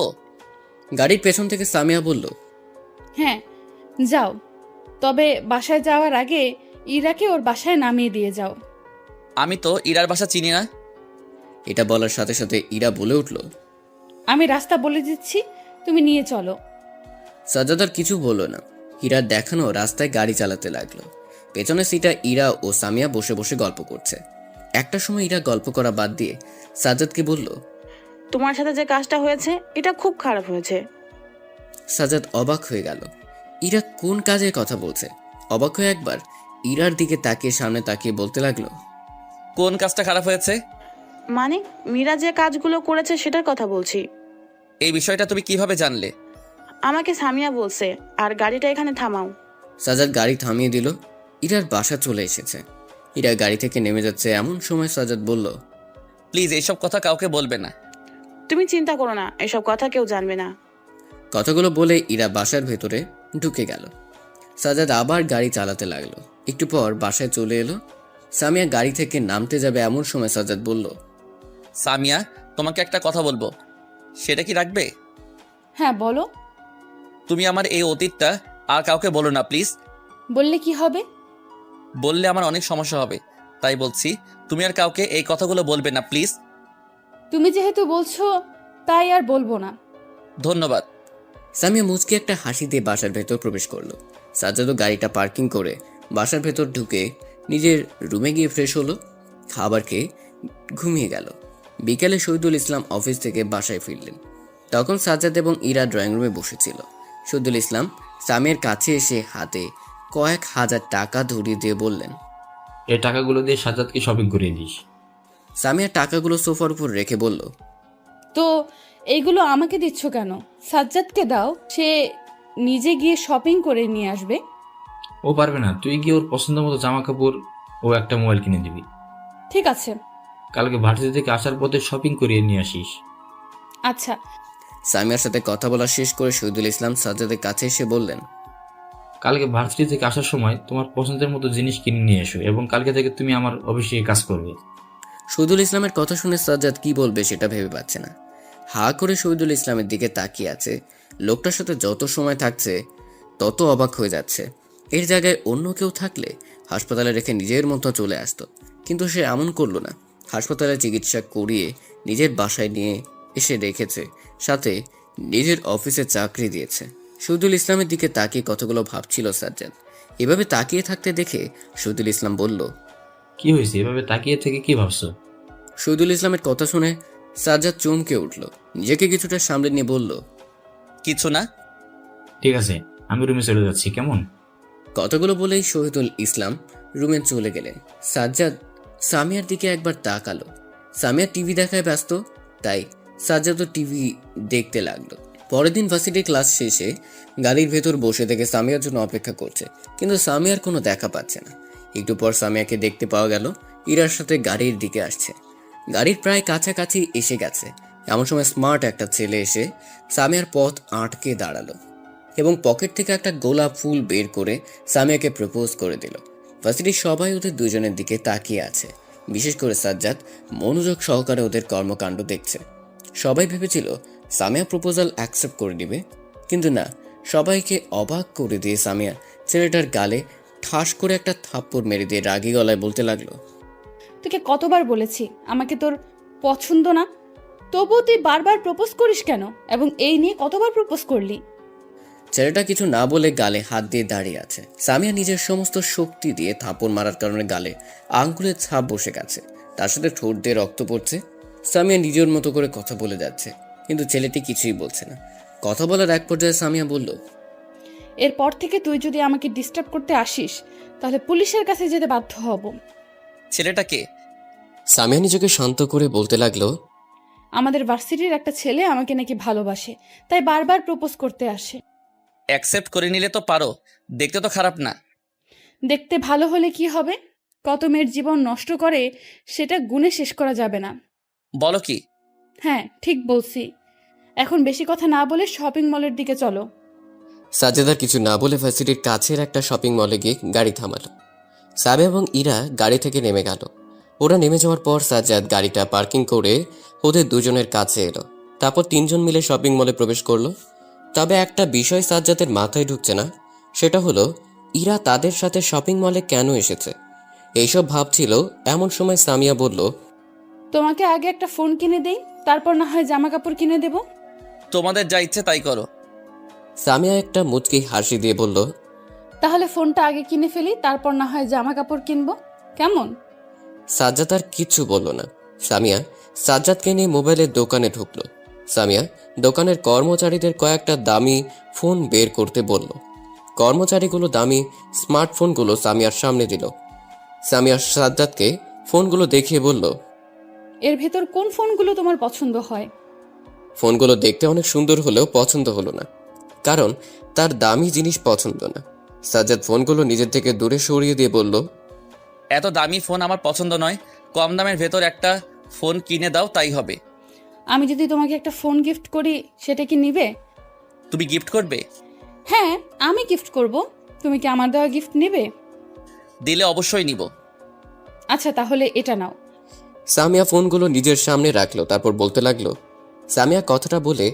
গাড়ির পেছন থেকে সামিয়া বলল, হ্যাঁ যাও, তবে বাসায় যাওয়ার আগে ইরাকে ওর বাসায় নামিয়ে দিয়ে যাও। আমি তো ইরার বাসা চিনি না। এটা বলার সাথে সাথে ইরা বলে উঠল, আমি রাস্তা বলে দিচ্ছি, তুমি নিয়ে চলো। সাজ্জাদ আর কিছু বলল না। ইরার দেখানো রাস্তায় গাড়ি চালাতে লাগলো। পেছনের সিটা ইরা ও সামিয়া বসে বসে গল্প করছে। একটা সময় ইরা গল্প করা বাদ দিয়ে সাজ্জাদকে বলল, তোমার সাথে যে কাজটা হয়েছে এটা খুব খারাপ হয়েছে। সাজ্জাদ অবাক হয়ে গেল। ইরা কোন কাজের কথা বলছে? অবাক হয়ে একবার ইরার দিকে তাকিয়ে সামনে তাকিয়ে বলতে লাগলো, কোন কাজটা খারাপ হয়েছে? মানে মীরা যে কাজগুলো করেছে সেটার কথা বলছি। এই বিষয়টা তুমি কিভাবে জানলে? আমাকে সামিয়া বলছে। আর গাড়িটা এখানে থামাও। সাজ্জাদ গাড়ি থামিয়ে দিল। ইরার বাসা চলে এসেছে। ইরা গাড়ি থেকে নেমে যাচ্ছে এমন সময় সাজ্জাদ বলল, প্লিজ এইসব কথা কাউকে বলবে না। তুমি চিন্তা করো না, এসব কথা কেউ জানবে না। কথাগুলো বলে ইরা বাসার ভেতরে ঢুকে গেল। সাজ্জাদ আবার গাড়ি চালাতে লাগলো। একটু পর বাসায় চলে এলো। সামিয়া গাড়ি থেকে নামতে যাবে এমন সময় সাজ্জাদ বলল, সামিয়া, তোমাকে একটা কথা বলবো, সেটা কি রাখবে? হ্যাঁ বলো। তুমি আমার এই অতীতটা আর কাউকে বলো না প্লিজ। বললে কি হবে? বললে আমার অনেক সমস্যা হবে, তাই বলছি তুমি আর কাউকে এই কথাগুলো বলবে না প্লিজ। তুমি যেহেতু বলছো তাই আর বলবো না। ধন্যবাদ। সামিয়া মুচকি একটা হাসি দিয়ে বাসার ভেতর প্রবেশ করলো। সাজ্জাদও গাড়িটা পার্কিং করে বাসার ভেতর ঢুকে নিজের রুমে গিয়ে ফ্রেশ হলো। খাবার খেয়ে ঘুমিয়ে গেল। বিকেলে শহীদুল ইসলাম অফিস থেকে বাসায় ফিরলেন। তখন সাজ্জাদ এবং ইরা ড্রয়িং রুমে বসেছিল। শহীদুল ইসলাম সামিয়ার কাছে এসে হাতে কয়েক হাজার টাকা ধরিয়ে দিয়ে বললেন, এই টাকাগুলো দিয়ে সাজ্জাদকে শপিং করিয়ে দিস। সামিয়া টাকাগুলো সোফার উপর রেখে বলল, তো এইগুলো আমাকে দিচ্ছ কেন? সাজ্জাদকে দাও, সে নিজে গিয়ে শপিং করে নিয়ে আসবে। ও পারবে না, তুই গিয়ে ওর পছন্দ মতো জামা কাপড় ও একটা মোবাইল কিনে দিবি। ঠিক আছে। কালকে ভার্সিটি থেকে আসার পথে শপিং করিয়ে নিয়ে আসিস। আচ্ছা। সামিয়ার সাথে কথা বলা শেষ করে শহীদুল ইসলাম সাজ্জাদের কাছে এসে বললেন, কালকে ভার্সিটি থেকে আসার সময় তোমার পছন্দের মতো জিনিস কিনে নিয়ে এসো এবং কালকে থেকে তুমি আমার অফিসে কাজ করবে। শহীদুল ইসলামের কথা শুনে সাজ্জাদ কি বলবে সেটা ভেবে পাচ্ছে না। হা করে শহীদুল ইসলামের দিকে তাকিয়ে আছে। লোকটার সাথে যত সময় থাকছে তত অবাক হয়ে যাচ্ছে। এর জায়গায় অন্য কেউ থাকলে হাসপাতালে রেখে নিজের মতো চলে আসতো, কিন্তু সে এমন করলো না। হাসপাতালে চিকিৎসা করিয়ে নিজের বাসায় নিয়ে এসে রেখেছে, সাথে নিজের অফিসে চাকরি দিয়েছে। শহীদুল ইসলামের দিকে তাকিয়ে কতগুলো ভাবছিল সাজ্জাদ। এভাবে তাকিয়ে থাকতে দেখে শহীদুল ইসলাম বলল, কি হয়েছে, এভাবে তাকিয়ে থেকে কি ভাবছো? শহীদুল ইসলামের কথা শুনে সাজ্জাদ চমকে উঠল। নিজেকে কিছুটা সামলে নিয়ে বলল, কিছু না। ঠিক আছে, আমি রুমে চলে যাচ্ছি, কেমন? কথাগুলো বলেই শহীদুল ইসলাম রুমে চলে গেলেন। সাজ্জাদ সামিয়ার দিকে একবার তাকালো। সামিয়া টিভি দেখায় ব্যস্ত, তাই সাজ্জাদও টিভি দেখতে লাগলো। পরের দিন ভার্সিটির ক্লাস শেষে গাড়ির ভেতর বসে থেকে সামিয়ার জন্য অপেক্ষা করছে, কিন্তু সামিয়ার কোনো দেখা পাচ্ছে না। একটু পর সামিয়াকে দেখতে পাওয়া গেল ইরার সাথে গাড়ির দিকে আসছে। গাড়ির প্রায় কাছাকাছি এসে গেছে এমন সময় স্মার্ট একটা ছেলে এসে সামিয়ার পথ আটকে দাঁড়ালো এবং পকেট থেকে একটা গোলাপ ফুল বের করে সামিয়াকে প্রপোজ করে দিল। ভার্সিটির সবাই ওদের দুজনের দিকে তাকিয়ে আছে। বিশেষ করে সাজ্জাদ মনোযোগ সহকারে ওদের কর্মকাণ্ড দেখছে। সবাই ভেবেছিল সামিয়া প্রপোজাল অ্যাকসেপ্ট করে দিবে, কিন্তু না। সবাইকে অবাক করে দিয়ে সামিয়া ছেলেটার গালে ঠাস করে একটা থাপ্পড় মেরে দিয়ে রাগী গলায় বলতে লাগলো, তোকে কতবার বলেছি আমাকে তোর পছন্দ না, তবুও তুই বারবার প্রপোজ করিস কেন? এবং এই নিয়ে কতবার প্রপোজ করলি? ছেলেটা কিছু না বলে গালে হাত দিয়ে দাঁড়িয়ে আছে। সামিয়া নিজের সমস্ত শক্তি দিয়ে থাপড় মারার কারণে গালে আঙ্গুলের ছাপ বসে গেছে, তার সাথে ঠোঁট দিয়ে রক্ত পড়ছে। সামিয়া নিজের মতো করে কথা বলে যাচ্ছে, কিন্তু ছেলেটি কিছুই বলছে না। কথা বলার এক পর্যায়ে সামিয়া বলল, এরপর থেকে তুই যদি আমাকে ডিস্টার্ব করতে আসিস তাহলে পুলিশের কাছে যেতে বাধ্য হব। ছেলেটাকে? সামিয়া নিজেকে শান্ত করে বলতে লাগলো, আমাদের ভার্সিটির একটা ছেলে আমাকে নাকি ভালোবাসে, তাই বারবার প্রপোজ করতে আসে। অ্যাকসেপ্ট করে নিলে তো পারো, দেখতে তো খারাপ না। দেখতে ভালো হলে কি হবে? কত মেয়ের জীবন নষ্ট করে সেটা গুণে শেষ করা যাবে না। বলো কি? হ্যাঁ, ঠিক বলছি। এখন বেশি কথা না বলে শপিং মলের দিকে চলো। সাজ্জাদ কিছু না বলে ভার্সিটির কাছের একটা শপিং মলে গিয়ে গাড়ি থামালো। সামিয়া এবং ইরা গাড়ি থেকে নেমে গেল। ওরা নেমে যাওয়ার পর সাজ্জাদ গাড়িটা পার্কিং করে ওদের দুজনের কাছে এলো। তারপর তিনজন মিলে শপিং মলে প্রবেশ করলো। তবে একটা বিষয় সাজ্জাদের মাথায় ঢুকছে না, সেটা হলো ইরা তাদের সাথে শপিং মলে কেন এসেছে। এইসব ভাবছিল এমন সময় সামিয়া বলল, তোমাকে আগে একটা ফোন কিনে দেই, তারপর না হয় জামা কাপড় কিনে দেব। তোমাদের যা ইচ্ছে তাই করো। সামিয়া একটা মুচকি হাসি দিয়ে বলল, তাহলে ফোনটা আগে কিনে ফেলি, তারপর না হয় জামা কাপড় কিনবো, কেমন? সাজ্জাদ আর কিচ্ছু বলল না। সামিয়া সাজ্জাদকে নিয়ে মোবাইলের দোকানে ঢুকলো। সামিয়া দোকানের কর্মচারীদের কয়েকটা দামি ফোন বের করতে বলল। কর্মচারীগুলো দামি স্মার্টফোনগুলো সামিয়ার সামনে দিল। সামিয়া সাজ্জাদকে ফোনগুলো দেখিয়ে বলল, এর ভেতর কোন ফোনগুলো তোমার পছন্দ হয়? ফোনগুলো দেখতে অনেক সুন্দর হলেও পছন্দ হলো না, কারণ তার দামি জিনিস পছন্দ না। সাজ্জাদ ফোনগুলো নিজের থেকে দূরে সরিয়ে দিয়ে বলল, এত দামি ফোন আমার পছন্দ নয়, কম দামের ভেতর একটা ফোন কিনে দাও তাই হবে। আমি যদি তোমাকে একটা ফোন গিফট করি, সেটা কি নিবে? তুমি গিফট করবে? হ্যাঁ, আমি গিফট করব। তুমি কি আমার দেওয়া গিফট নেবে? দিলে অবশ্যই নিব। আচ্ছা, তাহলে এটা নাও। সামিয়া ফোনগুলো নিজের সামনে রাখলো। তারপর বলতে লাগলো। সামিয়া কথাটা বলে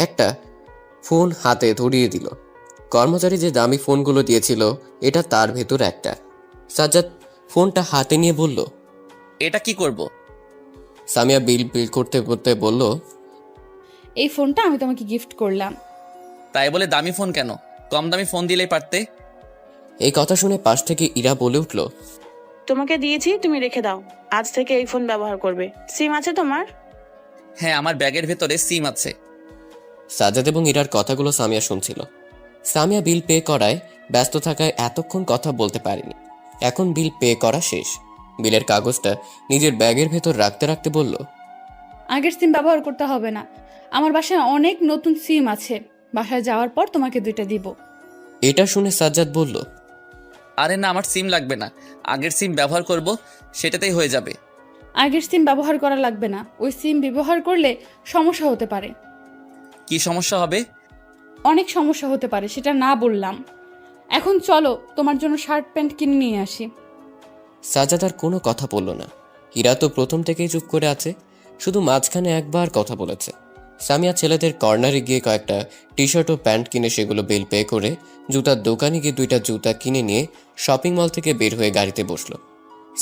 একটা ফোন হাতে ধরিয়ে দিল। কর্মচারী যে দামি ফোনগুলো দিয়েছিল এটা তার ভেতর একটা। সাজ্জাদ ফোনটা হাতে নিয়ে বলল, এটা কি করব? সামিয়া বিল করতে করতে বলল, এই ফোনটা আমি তোমাকে গিফট করলাম। তাই বলে দামি ফোন কেন? কম দামি ফোন দিলেই পারতে। এই কথা শুনে পাশ থেকে ইরা বলে উঠল, তোমাকে দিয়েছি, তুমি রেখে দাও। আজ থেকে এই ফোন ব্যবহার করবে। সিম আছে তোমার? হ্যাঁ, আমার ব্যাগের ভেতরে সিম আছে। সাজ্জাদ এবং ইরার কথাগুলো সামিয়া শুনছিল। সামিয়া বিল পে করায় ব্যস্ত থাকায় এতক্ষণ কথা বলতে পারেনি। এখন বিল পে করা শেষ। বিলের কাগজটা নিজের ব্যাগের ভেতর রাখতে রাখতে বলল, আগের সিম ব্যবহার করতে হবে না। আমার বাসায় অনেক নতুন সিম আছে, বাসায় যাওয়ার পর তোমাকে 2টা দিব। এটা শুনে সাজ্জাদ বলল, আরে না, আমার সিম লাগবে না, আগের সিম ব্যবহার করব, সেটাতেই হয়ে যাবে। আগের সিম ব্যবহার করা লাগবে না, ওই সিম ব্যবহার করলে সমস্যা হতে পারে। কি সমস্যা হবে? অনেক সমস্যা হতে পারে, সেটা না বললাম। এখন চলো, তোমার জন্য শার্ট প্যান্ট কিনে নিয়ে আসি। সাজ্জাদ আর কোনো কথা বলল না। ইরা তো প্রথম থেকেই চুপ করে আছে, শুধু মাঝখানে একবার কথা বলেছে। সামিয়া ছেলেদের কর্নারে গিয়ে কয়েকটা টি শার্ট ও প্যান্ট কিনে সেগুলো বিল পে করে জুতার দোকানে গিয়ে 2টা জুতা কিনে নিয়ে শপিং মল থেকে বের হয়ে গাড়িতে বসলো।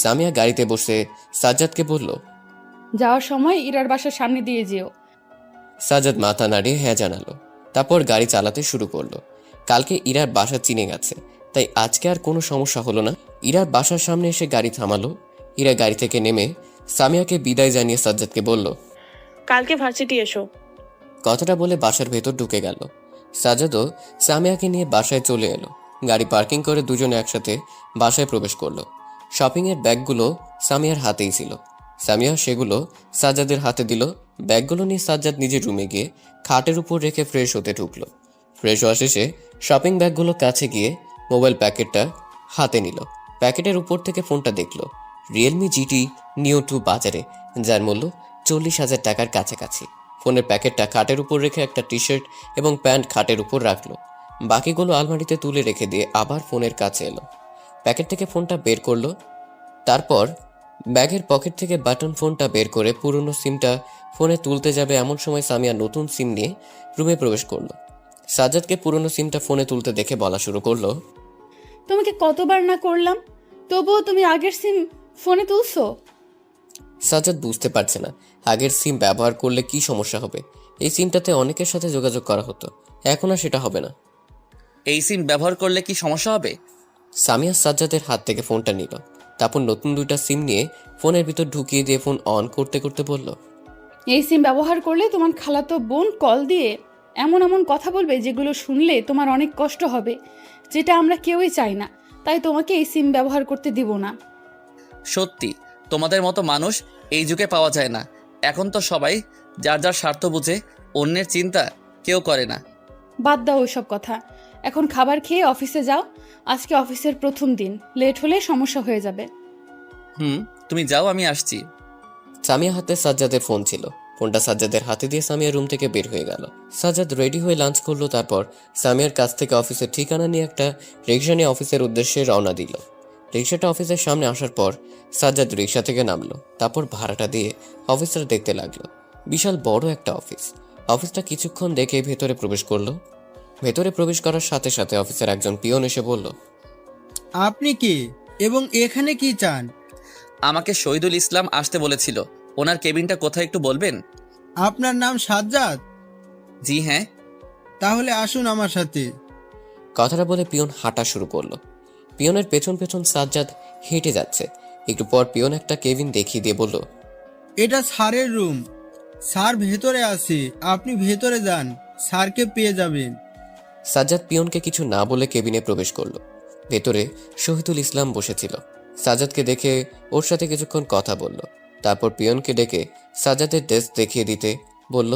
সামিয়া গাড়িতে বসে সাজ্জাদকে বলল, যাওয়ার সময় ইরার বাসার সামনে দিয়ে যেও। সাজ্জাদ মাথা নাড়িয়ে হ্যাঁ জানালো। তারপর গাড়ি চালাতে শুরু করলো। কালকে ইরার বাসা চিনে গেছে, তাই আজকে আর কোনো সমস্যা হলো না। ইরার বাসার সামনে এসে গাড়ি থামালো। ইরা গাড়ি থেকে নেমে সামিয়াকে বিদায় জানিয়ে সাজ্জাদকে বলল, কালকে ভার্সিটি এসো। কথাটা বলে বাসার ভেতর ঢুকে গেল। সাজ্জাদও সামিয়াকে নিয়ে বাসায় চলে এলো। গাড়ি পার্কিং করে দুজনে একসাথে বাসায় প্রবেশ করলো। শপিংয়ের ব্যাগগুলো সামিয়ার হাতেই ছিল। সামিয়া সেগুলো সাজ্জাদের হাতে দিল। ব্যাগগুলো নিয়ে সাজ্জাদ নিজের রুমে গিয়ে খাটের উপর রেখে ফ্রেশ হতে ঢুকলো। ফ্রেশ হওয়া শেষে শপিং ব্যাগগুলো কাছে গিয়ে মোবাইল প্যাকেটটা হাতে নিল। প্যাকেটের উপর থেকে ফোনটা দেখলো, রিয়েলমি জিটি নিও 2 বাজারে, যার মূল্য 40,000 টাকার কাছাকাছি। ফোনের প্যাকেটটা খাটের উপর রেখে একটা টি শার্ট এবং প্যান্ট খাটের উপর রাখলো। বাকিগুলো আলমারিতে তুলে রেখে দিয়ে আবার ফোনের কাছে এলো। প্যাকেট থেকে ফোনটা বের করলো। তারপর ব্যাগের পকেট থেকে বাটন ফোনটা বের করে পুরনো সিমটা ফোনে তুলতে যাবে এমন সময় সামিয়া নতুন সিম নিয়ে রুমে প্রবেশ করলো। সাজ্জাদকে পুরনো সিমটা ফোনে তুলতে দেখে বলা শুরু করলো, তোমাকে কতবার না করলাম, তবুও তুমি আগের সিম ফোনে তুলছো। সাজ্জাদ বুঝতে পারছে না আগের সিম ব্যবহার করলে কি সমস্যা হবে। এই সিমটাতে অনেকের সাথে যোগাযোগ করা হতো, এখন আর সেটা হবে না। এই সিম ব্যবহার করলে কি সমস্যা হবে? সামিয়া সাজ্জাদের হাত থেকে ফোনটা নিল। তারপর নতুন 2টা সিম নিয়ে ফোনের ভিতর ঢুকিয়ে দিয়ে ফোন অন করতে করতে বলল, এই সিম ব্যবহার করলে তোমার খালাতো বোন কল দিয়ে এমন এমন কথা বলবে যেগুলো শুনলে তোমার অনেক কষ্ট হবে, যেটা আমরা কেউই চাই না। তাই তোমাকে এই সিম ব্যবহার করতে দিব না। সত্যি তোমাদের মতো মানুষ এই যুগে পাওয়া যায় না। এখন তো সবাই যার যার স্বার্থ বুঝে, অন্যের চিন্তা কেউ করে না। বাদ দাও ওইসব কথা। এখন খাবার খেয়ে অফিসে যাও। আজকে অফিসের প্রথম দিন, লেট হলে সমস্যা হয়ে যাবে। তুমি যাও, আমি আসছি। সামিয়া হাতে সাজ্জাদের ফোন ছিল। ফোনটা সাজ্জাদের হাতে দিয়ে সামিয়া রুম থেকে বের হয়ে গেল। সাজ্জাদ রেডি হয়ে লাঞ্চ করলো। তারপর সামিয়ার কাছ থেকে অফিসের ঠিকানা নিয়ে একটা রিক্সা নিয়ে অফিসের উদ্দেশ্যে রওনা দিল। রিক্সাটা অফিসের সামনে আসার পর সাজ্জাদ রিক্সা থেকে নামলো। তারপর ভাড়াটা দিয়ে অফিসটা দেখতে লাগলো। বিশাল বড় একটা অফিস। অফিসটা কিছুক্ষণ দেখে ভেতরে প্রবেশ করলো। ভেতরে প্রবেশ করার সাথে সাথে অফিসের একজন পিয়ন এসে বলল, আপনি কে এবং এখানে কি চান? আমাকে শহীদুল ইসলাম আসতে বলেছিল। ওনার কেবিনটা কোথায় একটু বলবেন? আপনার নাম সাজ্জাদ? জি হ্যাঁ। তাহলে আসুন আমার সাথে। কথাটা বলে পিয়ন হাঁটা শুরু করলো। পিয়নের পেছন পেছন সাজ্জাদ হেঁটে যাচ্ছে। একটু পর পিয়ন একটা কেবিন দেখিয়ে দিয়ে বলল, এটা স্যারের রুম। স্যার ভেতরে আছে, আপনি ভেতরে যান, স্যারকে পেয়ে যাবেন। সাজ্জাদ পিয়নকে কিছু না বলে কেবিনে প্রবেশ করলো। ভেতরে শহীদুল ইসলাম বসেছিল। সাজ্জাদকে দেখে ওর সাথে কিছুক্ষণ কথা বলল। তারপর পিয়নকে ডেকে সাজ্জাদের ডেস্ক দেখিয়ে দিতে বলল।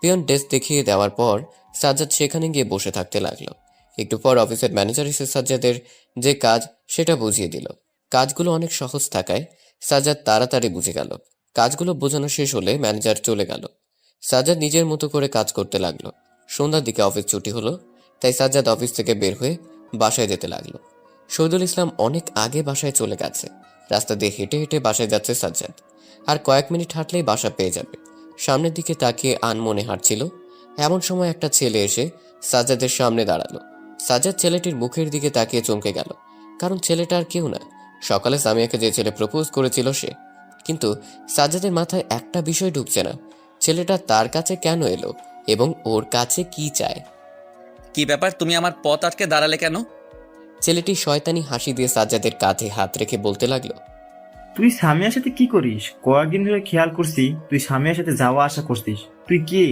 পিয়ন ডেস্ক দেখিয়ে দেওয়ার পর সাজ্জাদ সেখানে গিয়ে বসে থাকতে লাগলো। একটু পর অফিসের ম্যানেজার এসে সাজ্জাদের যে কাজ সেটা বুঝিয়ে দিল। কাজগুলো অনেক সহজ থাকায় সাজ্জাদ তাড়াতাড়ি বুঝে গেল। কাজগুলো বোঝানো শেষ হলে ম্যানেজার চলে গেল। সাজ্জাদ নিজের মতো করে কাজ করতে লাগলো। সন্ধ্যার দিকে অফিস ছুটি হলো, তাই সাজ্জাদ অফিস থেকে বের হয়ে বাসায় যেতে লাগলো। শহীদুল ইসলাম অনেক আগে বাসায় চলে গেছে। রাস্তা দিয়ে হেঁটে হেঁটে বাসায় যাচ্ছে সাজ্জাদ। আর কয়েক মিনিট হাঁটলেই বাসা পেয়ে যাবে। সামনের দিকে তাকিয়ে আনমনে হাঁটছিল। এমন সময় একটা ছেলে এসে সাজ্জাদের সামনে দাঁড়ালো। সাজ্জাদ ছেলেটির মুখের দিকে তাকিয়ে চমকে গেল, কারণ ছেলেটা আর কেউ না, সকালে সামিয়াকে যে ছেলে প্রপোজ করেছিল সে। কিন্তু সাজ্জাদের মাথায় একটা বিষয় ঢুকছে না, ছেলেটা তার কাছে কেন এলো এবং ওর কাছে কি চায়। কি ব্যাপার, তুমি আমার পথ আটকে দাঁড়ালে কেন? ছেলেটি শয়তানি হাসি দিয়ে সাজ্জাদের কাঁধে হাত রেখে বলতে লাগলো, তুই সামিয়ার সাথে কি করিস? কয়েকদিন ধরে খেয়াল করছি তুই সামিয়ার সাথে যাওয়া আসা করছিস। তুই কে?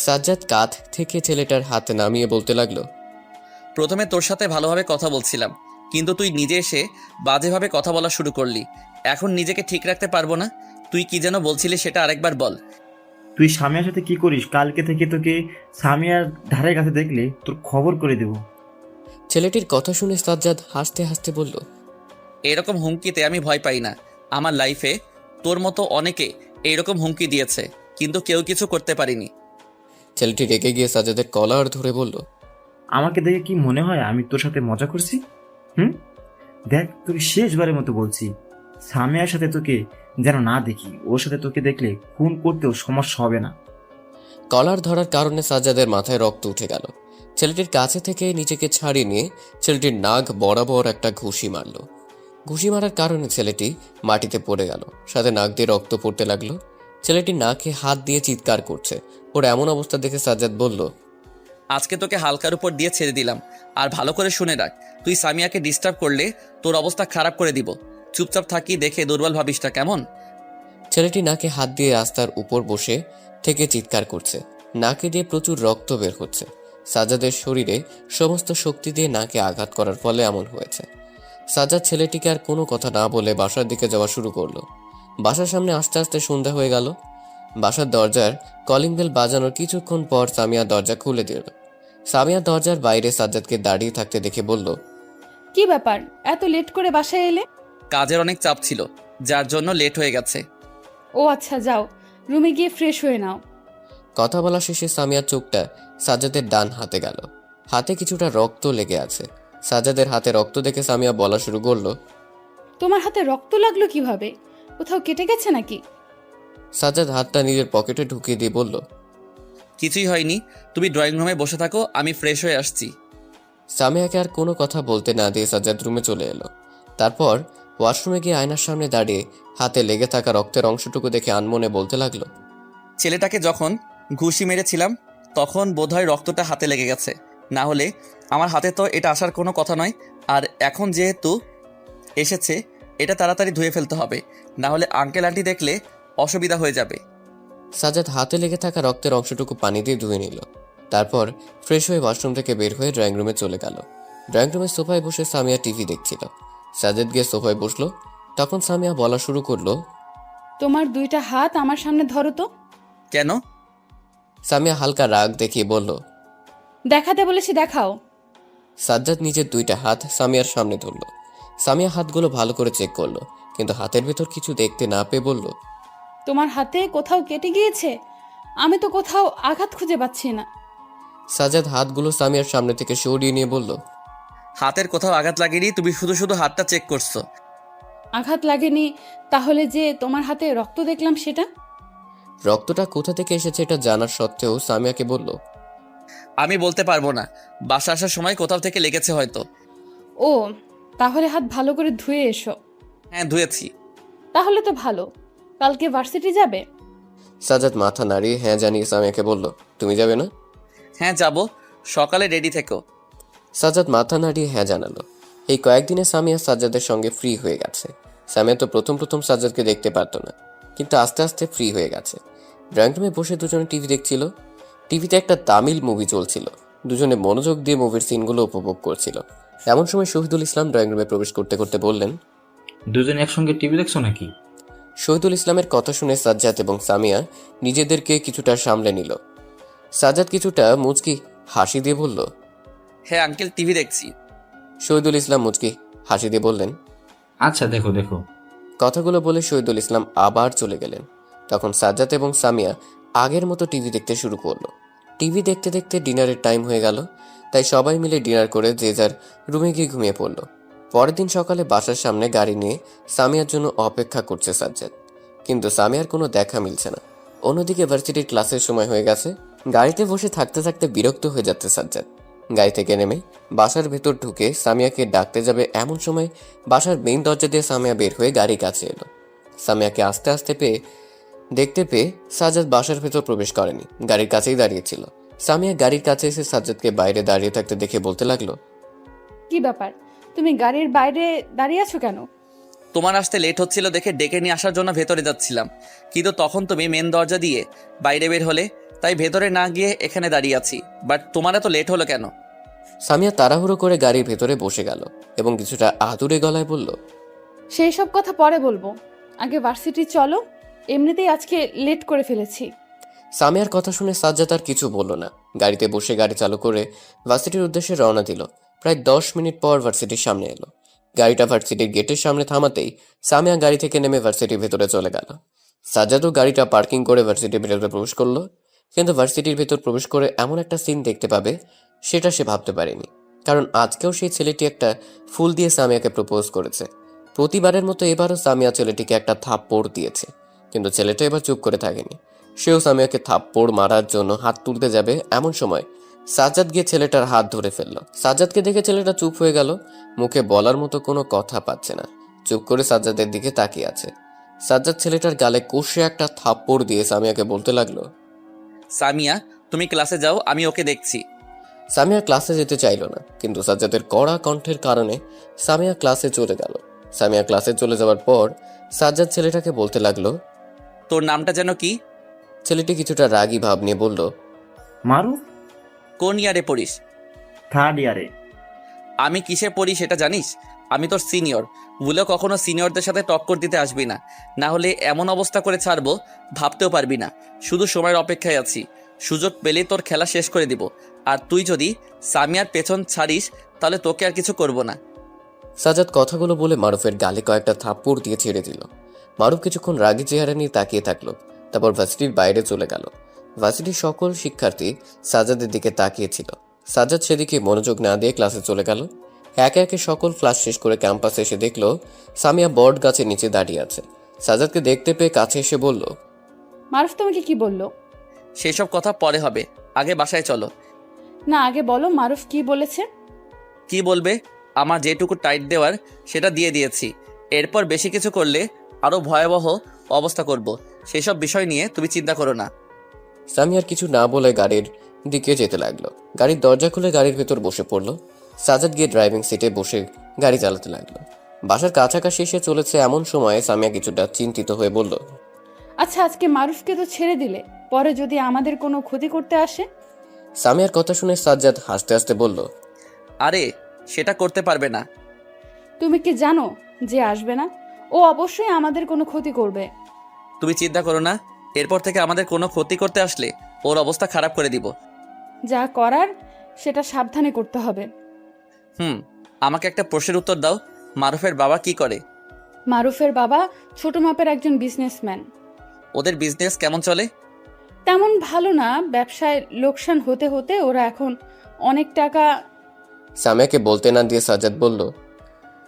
সাজ্জাদ কাঁধ থেকে ছেলেটার হাত নামিয়ে বলতে লাগলো, প্রথমে তোর সাথে ভালোভাবে কথা বলছিলাম, কিন্তু তুই নিজে এসে বাজেভাবে কথা বলা শুরু করলি। এখন নিজেকে ঠিক রাখতে পারবো না। তুই কি যেন বলছিলি সেটা আরেকবার বল। তুই সামিয়ার সাথে কি করিস? কালকে থেকে তোকে সামিয়ার ধারে কাছে দেখলে তোর খবর করে দেব। ছেলেটির কথা শুনে সাজ্জাদ হাসতে হাসতে বলল, এরকম হুমকিতে আমি ভয় পাই না। আমার লাইফে তোর মতো অনেকে এইরকম হুমকি দিয়েছে, কিন্তু কেউ কিছু করতে পারিনি। ছেলেটি রেগে গিয়ে সাজ্জাদের কলার ধরে বলল, আমাকে দেখে কি মনে হয় আমি তোর সাথে মজা করছি? দেখ, তোকে শেষবারের মতো বলছি, সামিয়ার সাথে তোকে যেন না দেখি। ওর সাথে তোকে দেখলে খুন করতেও সমস্যা হবে না। কলার ধরার কারণে সাজ্জাদের মাথায় রক্ত উঠে গেল। ছেলেটির কাছে থেকে নিজেকে ছাড়িয়ে নিয়ে ছেলেটির নাক বরাবর একটা ঘুষি মারল। ঘুষি মারার কারণে ছেলেটি মাটিতে পড়ে গেল, সাথে নাক দিয়ে রক্ত পড়তে লাগলো। ছেলেটি নাকে হাত দিয়ে চিৎকার করছে। ওর এমন অবস্থা দেখে সাজ্জাদ বলল, আজকে তোকে হালকার উপর দিয়ে ছেড়ে দিলাম। আর ভালো করে শুনে রাখ, তুই সামিয়াকে ডিস্টার্ব করলে তোর অবস্থা খারাপ করে দিব। চুপচাপ থাকি দেখে দুর্বল ভাবিসটা, কেমন? ছেলেটি নাকে হাত দিয়ে রাস্তার উপর বসে থেকে চিৎকার করছে। নাকে দিয়ে প্রচুর রক্ত বের হচ্ছে। সাজ্জাদের শরীরে সমস্ত শক্তি দিয়ে নাকে আঘাত করার ফলে এমন হয়েছে। সাজ্জাদ ছেলেটিকে আর কোনো কথা না বলে বাসার দিকে যাওয়া শুরু করলো। বাসার সামনে আস্তে আস্তে সন্ধ্যা হয়ে গেল। বাসার দরজার কলিং বেল বাজানোর কিছুক্ষণ পর সামিয়া দরজা খুলে দিল। সামিয়া দরজার বাইরে সাজ্জাদকে দাঁড়িয়ে থাকতে দেখে বলল, কি ব্যাপার, এত লেট করে বাসায় এলে? কাজের অনেক চাপ ছিল, যার জন্য লেট হয়ে গেছে। ও আচ্ছা, যাও রুমে গিয়ে ফ্রেশ হয়ে নাও। কথা বলা শেষে সামিয়ার চোখটা সাজ্জাদের ডান হাতে গেল। হাতে কিছুটা রক্ত লেগে আছে। সাজ্জাদের হাতে রক্ত দেখে সামিয়া বলা শুরু করলো, তোমার হাতে রক্ত লাগলো কিভাবে? কোথাও কেটে গেছে নাকি? সাজ্জাদ হাতটা নিজের পকেটে ঢুকিয়ে দিয়ে বলল, কিছুই হয়নি, তুমি ড্রয়িং রুমে বসে থাকো, আমি ফ্রেশ হয়ে আসছি। সামিয়াকে আর কোনো কথা বলতে না দিয়ে সাজ্জাদ রুমে চলে এলো। তারপর ওয়াশরুমে গিয়ে আয়নার সামনে দাঁড়িয়ে হাতে লেগে থাকা রক্তের অংশটুকু দেখে আনমনে বলতে লাগলো, ছেলেটাকে যখন ঘুষি মেরেছিলাম তখন বোধহয় রক্তটা হাতে লেগে গেছে, না হলে আমার হাতে তো এটা আসার কোনো কথা নয়। আর এখন যেহেতু এসেছে, এটা তাড়াতাড়ি ধুয়ে ফেলতে হবে, না হলে আঙ্কেল আন্টি দেখলে অসুবিধা হয়ে যাবে। সাজ্জাদ হাতে লেগে থাকা রক্তের অংশটুকু পানি দিয়ে ধুয়ে নিল। তারপর ফ্রেশ হয়ে ওয়াশরুম থেকে বের হয়ে ড্রয়িং রুমে চলে গেল। ড্রয়িং রুমের সোফায় বসে সামিয়া টিভি দেখছিল। সাজ্জাদ গিয়ে সোফায় বসলো। তখন সামিয়া বলা শুরু করলো। তোমার দুইটা হাত আমার সামনে ধরো তো। কেন? সামিয়া হালকা রাগ দেখিয়ে বলল। দেখাতে বলেছি, দেখাও। সাজ্জাদ নিজের দুইটা হাত সামিয়ার সামনে ধরল। সামিয়া হাতগুলো ভালো করে চেক করলো, কিন্তু হাতের ভেতর কিছু দেখতে না পেয়ে বলল। তোমার হাতে কোথাও কেটে গিয়েছে? আমি তো কোথাও আঘাত খুঁজে পাচ্ছি না। সাজ্জাদ হাতগুলো সামিয়ার সামনে থেকে সরিয়ে নিয়ে বলল। হাতের কোথাও আঘাত লাগেনি, তুমি শুধু শুধু হাতটা চেক করছো। আঘাত লাগেনি, তাহলে যে তোমার হাতে রক্ত দেখলাম সেটা? রক্তটা কোথা থেকে এসেছে এটা জানার সত্ত্বেও সামিয়াকে বলল। আমি বলতে পারবো না, বাসা আসার সময় কোথাও থেকে লেগেছে হয়তো। ও, তাহলে হাত ভালো করে ধুয়ে এসো। হ্যাঁ, ধুয়েছি। তাহলে তো ভালো। কালকে ভার্সিটি যাবে? সাজ্জাদ মাথা নাড়িয়ে হ্যাঁ জানিয়ে সামিয়াকে বলল। তুমি যাবে না? হ্যাঁ যাব, সকালে রেডি থেকো। সাজ্জাদ মাথা নাড়িয়ে হ্যাঁ জানালো। এই কয়েকদিনে সামিয়া সাজ্জাদের সঙ্গে ফ্রি হয়ে গেছে। সামিয়া তো প্রথম প্রথম সাজ্জাদকে দেখতে পারতো না, কিন্তু আস্তে আস্তে ফ্রি হয়ে গেছে। ড্রয়িং রুমে বসে দুজনে টিভি দেখছিল। টিভিতে একটা তামিল মুভি চলছিল। দুজনে মনোযোগ দিয়ে মুভির সিনগুলো উপভোগ করছিল। এমন সময় শহীদুল ইসলাম ড্রয়িং রুমে প্রবেশ করতে করতে বললেন। দুজনে একসঙ্গে টিভি দেখছো নাকি? শহীদুল ইসলামের কথা শুনে সাজ্জাদ এবং সামিয়া নিজেদেরকে কিছুটা সামলে নিল। সাজ্জাদ কিছুটা মুচকি হাসি দিয়ে বলল। হ্যাঁ আঙ্কেল, টিভি দেখছি। শহীদুল ইসলাম মুচকি হাসি দিয়ে বললেন। আচ্ছা, দেখো দেখো। কথাগুলো বলে শহীদুল ইসলাম আবার চলে গেলেন। তখন সাজ্জাদ এবং সামিয়া আগের মতো টিভি দেখতে শুরু করলো। টিভি দেখতে দেখতে ডিনারের টাইম হয়ে গেল, তাই সবাই মিলে ডিনার করে যে যার রুমে গিয়ে ঘুমিয়ে পড়ল। পরের দিন সকালে বাসার সামনে গাড়ি নিয়ে সামিয়ার জন্য অপেক্ষা করছে সাজ্জাদ, কিন্তু সামিয়ার কোনো দেখা মিলছে না। অন্যদিকে ভার্সিটির ক্লাসের সময় হয়ে গেছে। গাড়িতে বসে থাকতে থাকতে বিরক্ত হয়ে যাচ্ছে সাজ্জাদ। গাড়ি থেকে নেমে বাসার ভেতর ঢুকে সামিয়াকে ডাকতে যাবে এমন সময় বাসার মেইন দরজা দিয়ে সামিয়া বের হয়ে গাড়ির কাছে এলো। সামিয়াকে আস্তে আস্তে দেখতে পেয়ে সাজ্জাদ বাসার ভেতর প্রবেশ করেনি, গাড়ির কাছেই দাঁড়িয়েছিল। সামিয়া গাড়ির কাছে এসে সাজ্জাদকে বাইরে দাঁড়িয়ে থাকতে দেখে বলতে লাগলো। কি ব্যাপার, তুমি গাড়ির বাইরে দাঁড়িয়ে আছো কেন? তোমার আসতে লেট হচ্ছিল দেখে ডেকে নিয়ে আসার জন্য ভেতরে যাচ্ছিলাম, কিন্তু তখন তুমি মেন দরজা দিয়ে বাইরে বের হলে, তাই ভেতরে না গিয়ে এখানে দাঁড়িয়ে আছি। বাট তোমার এত লেট হলো কেন? সামিয়া তাড়াহুড়ো করে গাড়ির ভেতরে বসে গেল এবং কিছুটা আতুরে গলায় বলল। সেই সব কথা পরে বলবো, আগে ভার্সিটি চলো, এমনিতেই আজকে লেট করে ফেলেছি। সামিয়ার কথা শুনে সাজ্জাদ আর কিছু বলল না। গাড়িতে বসে গাড়ি চালু করে ভার্সিটির উদ্দেশ্যে রওনা দিল। প্রায় 10 মিনিট পর ভার্সিটির সামনে এলো। গাড়িটা ভার্সিটির গেটের সামনে থামাতেই সামিয়া গাড়ি থেকে নেমে ভার্সিটির ভেতরে চলে গেল। সাজ্জাদও গাড়িটা পার্কিং করে ভার্সিটির ভেতরে প্রবেশ করলো, কিন্তু ভার্সিটির ভেতর প্রবেশ করে এমন একটা সিন দেখতে পাবে সেটা সে ভাবতে পারেনি। কারণ আজকেও সেই ছেলেটি একটা ফুল দিয়ে সামিয়াকে প্রপোজ করেছে। প্রতিবারের মতো এবারও সামিয়া ছেলেটিকে একটা থাপ্পড় দিয়েছে, কিন্তু ছেলেটা এবার চুপ করে থাকেনি। সেও সামিয়াকে থাপ্পড় মারার জন্য হাত তুলতে যাবে এমন সময় সাজ্জাদ গিয়ে ছেলেটার হাত ধরে ফেললো। সাজ্জাদকে দেখে ছেলেটা চুপ হয়ে গেল, মুখে বলার মতো কোনো কথা পাচ্ছে না, চুপ করে সাজ্জাদের দিকে তাকিয়ে আছে। সাজ্জাদ ছেলেটার গালে কষে একটা থাপ্পড় দিয়ে সামিয়াকে বলতে লাগলো। সামিয়া, তুমি ক্লাসে যাও, আমি ওকে দেখছি। সামিয়া ক্লাসে যেতে চাইল না, কিন্তু সাজ্জাদের কড়া কণ্ঠের কারণে সামিয়া ক্লাসে চলে গেল। সামিয়া ক্লাসে চলে যাওয়ার পর সাজ্জাদ ছেলেটাকে বলতে লাগলো। তোর নামটা যেন কি? ছেলেটি কিছুটা রাগী ভাব নিয়ে বলল। মারুফ। কোন ইয়ারে পড়িস? 3rd ইয়ারে। আমি কিসে পড়ি সেটা জানিস? আমি তোর সিনিয়র, বলেও কখনো সিনিয়রদের সাথে টক্কর দিতে আসবি না, না হলে এমন অবস্থা করে ছাড়বো ভাবতেও পারবি না। শুধু সময়ের অপেক্ষায় আছি, সুযোগ পেলে তোর খেলা শেষ করে দিব। আর তুই যদি সামিয়ার পেছন ছাড়িস তাহলে তোকে আর কিছু করব না। সাজ্জাদ কথাগুলো বলে মারুফের গালে কয়েকটা থাপ্পড় দিয়ে ছেড়ে দিল। মারুফ কিছুক্ষণ রাগী চেহারা নিয়ে তাকিয়ে থাকলো, তারপর ভার্সিটির বাইরে চলে গেল। ভার্সিটির সকল শিক্ষার্থী সাজ্জাদের দিকে তাকিয়েছিল। সাজ্জাদ সেদিকে মনোযোগ না দিয়ে ক্লাসে চলে গেল। একে একে সকল ক্লাস শেষ করে ক্যাম্পাসে এসে দেখলো সামিয়া বট গাছের নিচে দাঁড়িয়ে আছে। সাজ্জাদকে দেখতে পেয়ে কাছে এসে বলল। মারুফ তোমাকে কি বললো? সেসব কথা পরে হবে, আগে বাসায় চলো। না, আগে বলো মারুফ কি বলেছে। কি বলবে? আমার যেটুকু টাইট দেওয়ার সেটা দিয়ে দিয়েছি, এরপর বেশি কিছু করলে আরো ভয়াবহ অবস্থা করব। সেসব বিষয় নিয়ে তুমি চিন্তা করো না। সামিয়ার কিছু না বলে গাড়ির দিকে যেতে লাগলো। গাড়ির দরজা খুলে গাড়ির ভেতর বসে পড়লো। সাজ্জাদ গিয়ে ড্রাইভিং সিটে বসে গাড়ি চালাতে লাগলো। বাসার কাছাকাছি এসে চলেছে এমন সময় সামিয়া কিছুটা চিন্তিত হয়ে বলল। আচ্ছা, আজকে মারুফকে তো ছেড়ে দিলে, পরে যদি আমাদের কোনো ক্ষতি করতে আসে? সামিয়ার কথা শুনে সাজ্জাদ হাসতে হাসতে বলল। আরে সেটা করতে পারবে না। তুমি কি জানো যে আসবে না? ও অবশ্যই আমাদের কোনো ক্ষতি করবে। তুমি চিন্তা করো না, এরপর থেকে আমাদের কোনো ক্ষতি করতে আসলে ওর অবস্থা খারাপ করে দিব। যা করার সেটা সাবধানে করতে হবে। আমাকে একটা প্রশ্নের উত্তর দাও, মারুফের বাবা কি করে? মারুফের বাবা ছোট মাপের একজন বিজনেসম্যান। ওদের বিজনেস কেমন চলে? তেমন ভালো না, ব্যবসায় লোকসান হতে হতে ওরা এখন অনেক টাকা। সামিয়াকে বলতে না দিয়ে সাজ্জাদ বলল,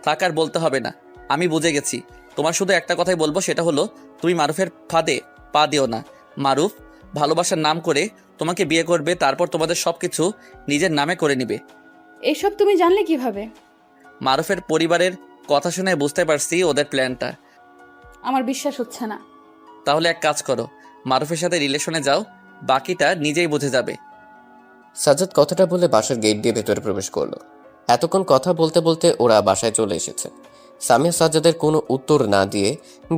থাক আর বলতে হবে না, আমি বুঝে গেছি। তোমার শুধু একটা কথাই বলবো, সেটা হলো তুমি মারুফের ফাঁদে পা দিও না। মারুফ ভালোবাসার নাম করে তোমাকে বিয়ে করবে, তারপর তোমাদের সবকিছু নিজের নামে করে নিবে। এসব তুমি জানলে কিভাবে? মারুফের পরিবারের কথা শুনে বুঝতে পারছি ওদের প্ল্যানটা। আমার বিশ্বাস হচ্ছে না। তাহলে এক কাজ করো, মারুফের সাথে রিলেশনে যাও, বাকিটা নিজেই বুঝে যাবে। সাজ্জাদ কথাটা বলে বাসার গেট দিয়ে ভেতরে প্রবেশ করলো। এতক্ষণ কথা বলতে বলতে ওরা বাসায় চলে এসেছে। সামিয়া সাজ্জাদের কোনো উত্তর না দিয়ে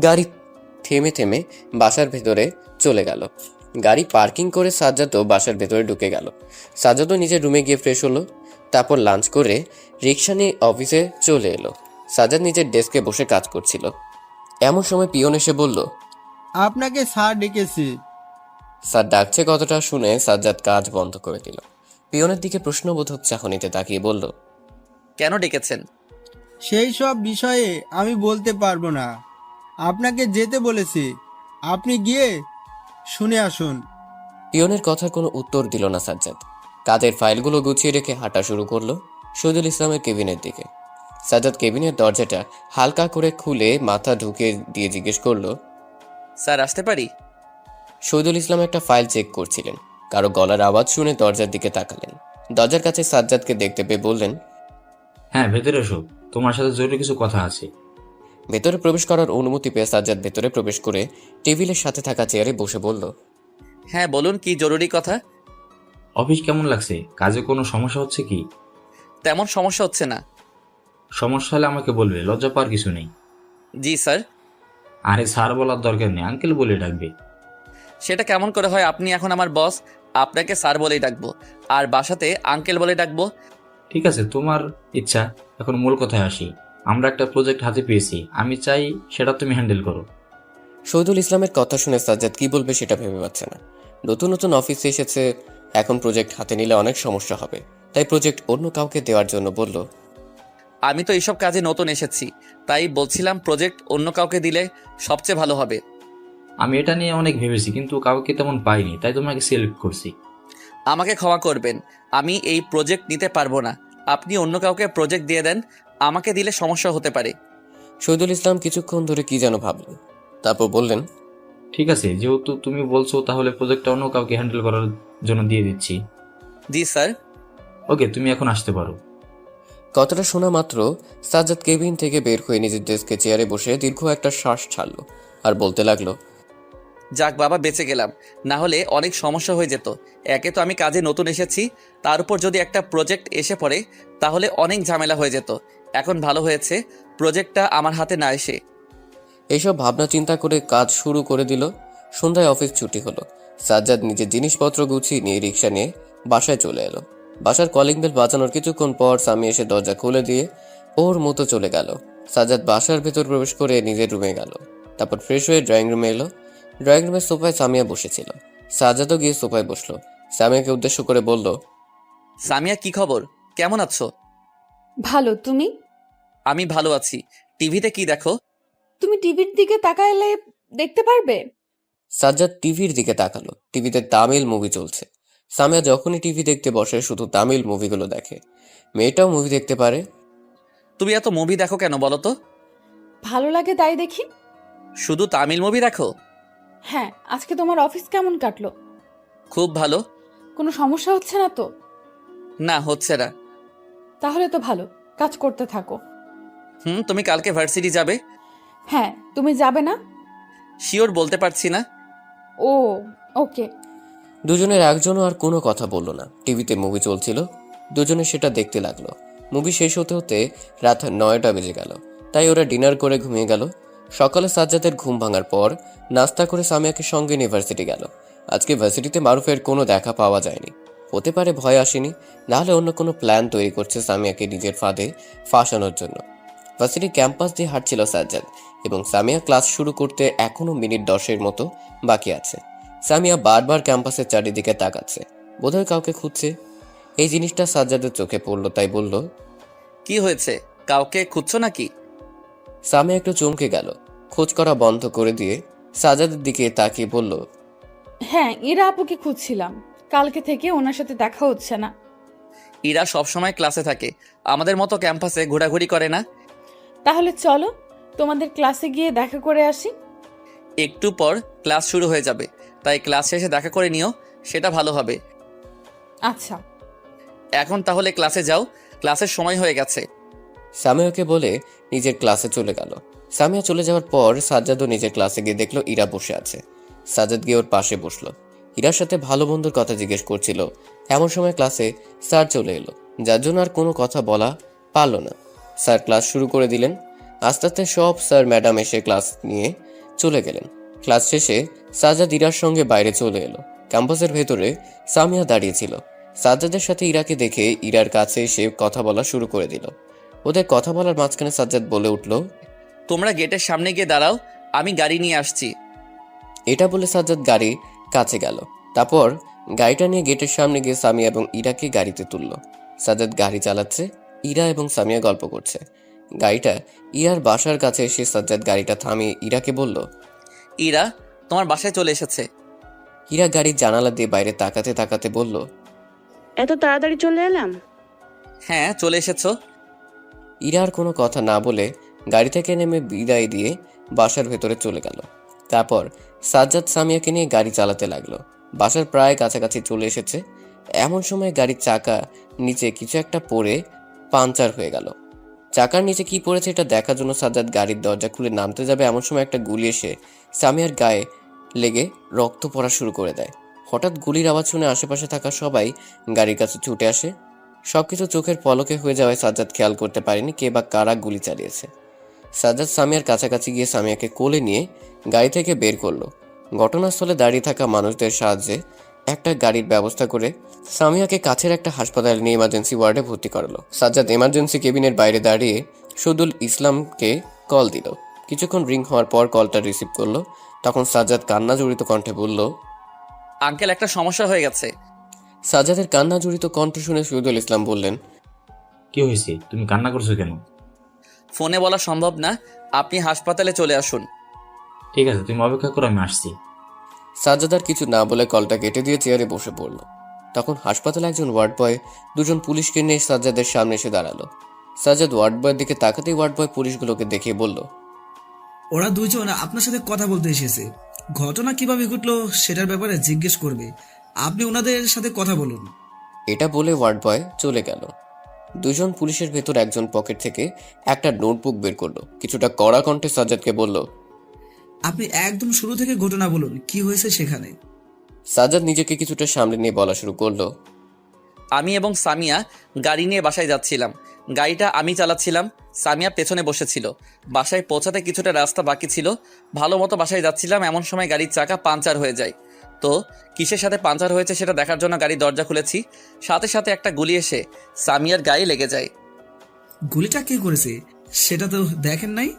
গাড়ি থেমে থেমে বাসার ভেতরে চলে গেল। গাড়ি পার্কিং করে সাজ্জাদও বাসার ভেতরে ঢুকে গেল। সাজ্জাদও নিজের রুমে গিয়ে ফ্রেশ হলো, তারপর লাঞ্চ করে রিক্সা নিয়ে অফিসে চলে এলো। সাজ্জাদ নিজের ডেস্কে বসে কাজ করছিল। এমন সময় পিয়ন এসে বলল, আপনাকে স্যার ডেকেছি। স্যার ডাকছে কথাটা শুনে সাজ্জাদ কাজ বন্ধ করে দিল। পিয়নের দিকে প্রশ্নবোধক চাহনিতে তাকিয়ে বলল, কেন ডেকেছেন? সেই সব বিষয়ে আমি বলতে পারবো না। আপনাকে যেতে বলেছি, আপনি গিয়ে শুনে আসুন। পিয়নের কথার কোনো উত্তর দিল না সাজ্জাদ। কাজের ফাইলগুলো গুছিয়ে রেখে হাঁটা শুরু করলো শহীদুল ইসলামের কেবিনের দিকে। সাজ্জাদ কেবিনের দরজাটা হালকা করে খুলে মাথা ঢুকে দিয়ে জিজ্ঞেস করলো, স্যার আসতে পারি? শহীদুল ইসলাম একটা ফাইল চেক করছিলেন। কারো গলার আওয়াজ শুনে দরজার দিকে তাকালেন। দরজার কাছে সাজ্জাদকে দেখতে পেয়ে বললেন, হ্যাঁ, ভেতরে এসো, তোমার সাথে জরুরি কিছু কথা আছে। ভেতরে প্রবেশ করার অনুমতি পেয়ে সাজ্জাদ ভেতরে প্রবেশ করে টেবিলের সাথে থাকা চেয়ারে বসে বলল, হ্যাঁ বলুন, কি জরুরি কথা? অফিস কেমন লাগছে? কাজে কোনো সমস্যা হচ্ছে কি? তেমন সমস্যা হচ্ছে না। সমস্যা হলে আমাকে বলবে, লজ্জা পাওয়ার কিছু নেই। জি স্যার। আরে স্যার বলার দরকার নেই, আঙ্কেল বলে ডাকবে। সেটা কেমন করে হয়? আপনি এখন আমার বস, আপনাকে স্যার বলেই ডাকবো, আর বাসাতে আঙ্কেল বলে ডাকবো। ঠিক আছে, তোমার ইচ্ছা। এখন মূল কথায় আসি। আমরা একটা প্রজেক্ট হাতে পেয়েছি, আমি চাই সেটা তুমি হ্যান্ডেল করো। শহীদুল ইসলামের কথা শুনে সাজ্জাদ কি বলবে সেটা ভেবে পাচ্ছে না। নতুন নতুন অফিসে এসেছে, এখন প্রজেক্ট হাতে নিলে অনেক সমস্যা হবে। তাই প্রজেক্ট অন্য কাউকে দেওয়ার জন্য বলল, আমি তো এইসব কাজে নতুন এসেছি, তাই বলছিলাম প্রজেক্ট অন্য কাউকে দিলে সবচেয়ে ভালো হবে। আমি এটা নিয়ে অনেক ভেবেছি, কিন্তু কাউকে তেমন পাইনি, তাই তোমাকে সিলেক্ট করছি। আমাকে ক্ষমা করবেন, আমি এই প্রজেক্ট নিতে পারবো না। আপনি অন্য কাউকে প্রজেক্ট দিয়ে দেন, আমাকে দিলে সমস্যা হতে পারে। শহীদুল ইসলাম কিছুক্ষণ ধরে কি যেন ভাবলেন, তারপর বললেন, ঠিক আছে, যেহেতু তুমি বলছো তাহলে প্রজেক্টটা অন্য কাউকে হ্যান্ডেল করার জন্য দিয়ে দিচ্ছি। জি স্যার। ওকে, তুমি এখন আসতে পারো। কথাটা শোনা মাত্র সাজ্জাদ কেবিন থেকে বের হয়ে নিজের ডেস্কে চেয়ারে বসে দীর্ঘ একটা শ্বাস ছাড়লো আর বলতে লাগলো, যাক বাবা, বেঁচে গেলাম, না হলে অনেক সমস্যা হয়ে যেত। একে তো আমি কাজে নতুন এসেছি, তার উপর যদি একটা প্রজেক্ট এসে পড়ে তাহলে অনেক ঝামেলা হয়ে যেত। এখন ভালো হয়েছে প্রজেক্টটা আমার হাতে না এসে। এইসব ভাবনা চিন্তা করে কাজ শুরু করে দিল। সন্ধ্যায় অফিস ছুটি হলো। সাজ্জাদ নিজের জিনিসপত্র গুছিয়ে নিয়ে রিক্সা নিয়ে বাসায় চলে এলো। বাসার কলিং বেল বাজানোর কিছুক্ষণ পর স্বামী এসে দরজা খুলে দিয়ে ওর মতো চলে গেল। সাজ্জাদ বাসার ভেতর প্রবেশ করে নিজের রুমে গেল। তারপর ফ্রেশ হয়ে ড্রয়িং রুমে এলো। ড্রয়িং রুমের সোফায় সামিয়া বসেছিল। সাজ্জাদও গিয়ে সোফায় বসলো। সামিয়াকে উদ্দেশ্য করে বলল, সামিয়া, কি খবর? কেমন আছো? ভালো, তুমি? আমি ভালো আছি। টিভিতে কি দেখো? তুমি টিভির দিকে তাকালে দেখতে পারবে। সাজ্জাদ টিভির দিকে তাকালো। টিভিতে তামিল মুভি চলছে। সামিয়া যখনই টিভি দেখতে বসে শুধু তামিল মুভিগুলো দেখে। মেয়েটাও মুভি দেখতে পারে। তুমি এত মুভি দেখো কেন বলো তো? ভালো লাগে তাই দেখি। শুধু তামিল মুভি দেখো? হ্যাঁ। আজকে তোমার অফিস কেমন কাটলো? খুব ভালো। কোনো সমস্যা হচ্ছে না তো? না, হচ্ছে না। তাহলে তো ভালো, কাজ করতে থাকো। তুমি কালকে ভার্সিটি যাবে? হ্যাঁ। তুমি যাবে না? শিওর বলতে পারছি না। ও, ওকে। দুজনের একজনও আর কোনো কথা বলল না। টিভিতে মুভি চলছিল, দুজনে সেটা দেখতে লাগলো। মুভি শেষ হতে হতে রাত 9টা বেজে গেল। তাই ওরা ডিনার করে ঘুমিয়ে গেল। সকালে সাজ্জাদের ঘুম ভাঙার পর নাস্তা করে সামিয়াকে সঙ্গে নিয়ে ভার্সিটি গেল। আজকে ভার্সিটিতে মারুফের কোনো দেখা পাওয়া যায়নি। হতে পারে ভয় আসেনি, নাহলে অন্য কোনো প্ল্যান তৈরি করছে সামিয়াকে নিজের ফাঁদে ফাঁসানোর জন্য। ভার্সিটি ক্যাম্পাস দিয়ে হাঁটছিল সাজ্জাদ এবং সামিয়া ক্লাস শুরু করতে এখনো মিনিট 10 মতো বাকি আছে। সামিয়া বারবার ক্যাম্পাসের চারিদিকে তাকাচ্ছে, বোধহয় কাউকে খুঁজছে। এই জিনিসটা সাজ্জাদের চোখে পড়লো, তাই বলল, কি হয়েছে, কাউকে খুঁজছো নাকি? সামিয়া একটু চমকে গেল, খোঁজ করা বন্ধ করে দিয়ে সাজ্জাদের দিকে তাকিয়ে বলল, হ্যাঁ, ইরা আপুকে খুঁজছিলাম। কালকে থেকে ওনার সাথে দেখা হচ্ছে না। ইরা সবসময় ক্লাসে থাকে, আমাদের মতো ক্যাম্পাসে ঘোরাঘুরি করে না। তাহলে চলো তোমাদের ক্লাসে গিয়ে দেখা করে আসি। একটু পর ক্লাস শুরু হয়ে যাবে, তাই ক্লাস শেষে দেখা করে নিও, সেটা ভালো হবে। আচ্ছা। এখন তাহলে ক্লাসে যাও, ক্লাসের সময় হয়ে গেছে। সামিয়াকে বলে নিজের ক্লাসে চলে গেল। সামিয়া চলে যাওয়ার পর সাজ্জাদও নিজের ক্লাসে গিয়ে দেখলো ইরা বসে আছে। সাজ্জাদ গিয়ে ওর পাশে বসলো, ইরার সাথে ভালো মন্দর কথা জিজ্ঞেস করছিল। এমন সময় ক্লাসে স্যার চলে এলো, যার জন্য আর কোনো কথা বলা পারল না। স্যার ক্লাস শুরু করে দিলেন। আস্তে আস্তে সব স্যার ম্যাডাম এসে ক্লাস নিয়ে চলে গেলেন। ক্লাস শেষে সাজ্জাদ ইরার সঙ্গে বাইরে চলে এলো। ক্যাম্পাসের ভেতরে সামিয়া দাঁড়িয়েছিল। সাজ্জাদের সাথে ইরাকে দেখে ইরার কাছে এসে কথা বলা শুরু করে দিল। ওদের কথা বলার মাঝখানে সাজ্জাদ বলে উঠল, তোমরা গেটের সামনে গিয়ে দাঁড়াও, আমি গাড়ি নিয়ে আসছি। এটা বলে সাজ্জাদ গাড়ির কাছে গেল। তারপর গাড়িটা নিয়ে গেটের সামনে গিয়ে সামিয়া এবং ইরাকে গাড়িতে তুলল। সাজ্জাদ গাড়ি চালাচ্ছে, ইরা এবং সামিয়া গল্প করছে। গাড়িটা ইরার বাসার কাছে এসে সাজ্জাদ গাড়িটা থামিয়ে ইরাকে বলল, ইরা তোমার বাসায় চলে এসেছে। ইরা গাড়ির জানালা দিয়ে বাইরে তাকাতে তাকাতে বলল, এত তাড়াতাড়ি চলে এলাম? হ্যাঁ, চলে এসেছো। ইরা আর কোনো কথা না বলে গাড়ি থেকে নেমে বিদায় দিয়ে বাসার ভেতরে চলে গেল। তারপর সাজ্জাদ সামিয়াকে নিয়ে গাড়ি চালাতে লাগলো। বাসার প্রায় কাছাকাছি চলে এসেছে। এমন সময় গাড়ির চাকা নিচে কিছু একটা পড়ে পাংচার হয়ে গেল। চাকার নিচে কি পড়েছে এটা দেখার জন্য সাজ্জাদ গাড়ির দরজা খুলে নামতে যাবে, এমন সময় একটা গুলি এসে সামিয়ার গায়ে লেগে রক্ত পড়া শুরু করে দেয়। হঠাৎ গুলির আওয়াজ শুনে আশেপাশে থাকা সবাই গাড়ির কাছে ছুটে আসে। সবকিছু চোখের পলকে হয়ে যাওয়ায় সাজ্জাদ খেয়াল করতে পারেনি কে বা কারা গুলি চালিয়েছে। সাজ্জাদ সামিয়ার কাছাকাছি গিয়ে সামিয়াকে কোলে নিয়ে গাড়ি থেকে বের করলো। ঘটনাস্থলে দাঁড়িয়ে থাকা মানুষদের সাহায্যে একটা গাড়ির ব্যবস্থা করে সামিয়াকে কাছের একটা হাসপাতালে নিয়ে ইমার্জেন্সি ওয়ার্ডে ভর্তি করালো। সাজ্জাদ এমার্জেন্সি কেবিনের বাইরে দাঁড়িয়ে শহীদুল ইসলামকে কল দিল। কিছুক্ষণ রিং হওয়ার পর কলটা রিসিভ করলো। তখন সাজ্জাদ কান্না জড়িত কণ্ঠে বলল, আঙ্কেল, একটা সমস্যা হয়ে গেছে। সাজ্জাদের কান্না জড়িত কণ্ঠ শুনে শহীদুল ইসলাম বললেন, কি হয়েছে, তুমি কান্না করছো কেন? ফোনে বলা সম্ভব না, আপনি হাসপাতালে চলে আসুন। ঠিক আছে, তুমি অপেক্ষা করো, আমি আসছি। সাজ্জাদ আর কিছু না বলে কলটা কেটে দিয়ে চেয়ারে বসে পড়ল। তখন হাসপাতালে একজন ওয়ার্ড বয় দুজন পুলিশকে নিয়ে সাজ্জাদের সামনে এসে দাঁড়ালো। সাজ্জাদ ওয়ার্ড বয়ের দিকে তাকাতেই ওয়ার্ড বয় পুলিশগুলোকে দেখিয়ে বলল, ওরা দুজন আপনার সাথে কথা বলতে এসেছে। ঘটনা কিভাবে ঘটলো সেটার ব্যাপারে জিজ্ঞেস করবে, আপনি ওনাদের সাথে কথা বলুন। এটা বলে ওয়ার্ড বয় চলে গেল। দুজন পুলিশের ভেতর একজন পকেট থেকে একটা নোটবুক বের করলো। কিছুটা কড়া কণ্ঠে সাজ্জাদকে বলল, আপনি একদম শুরু থেকে ঘটনা বলুন, কি হয়েছে সেখানে। সাজ্জাদ নিজেকে কিছুটা সামনে নিয়ে বলা শুরু করলো, আমি এবং সামিয়া গাড়ি নিয়ে বাসায় যাচ্ছিলাম। গাড়িটা আমি চালাচ্ছিলাম, সামিয়া পেছনে বসেছিল। বাসায় পৌঁছাতে কিছুটা রাস্তা বাকি ছিল। ভালো মতো বাসায় যাচ্ছিলাম, এমন সময় গাড়ির চাকা পাংচার হয়ে যায়। তো কিসের সাথে পাংচার হয়েছে সেটা দেখার জন্য গাড়ির দরজা খুলেছি। সাথে সাথে একটা গুলি এসে সামিয়ার গায়ে লেগে যায়। গুলিটা কে করেছে সেটা তো দেখেন নাই?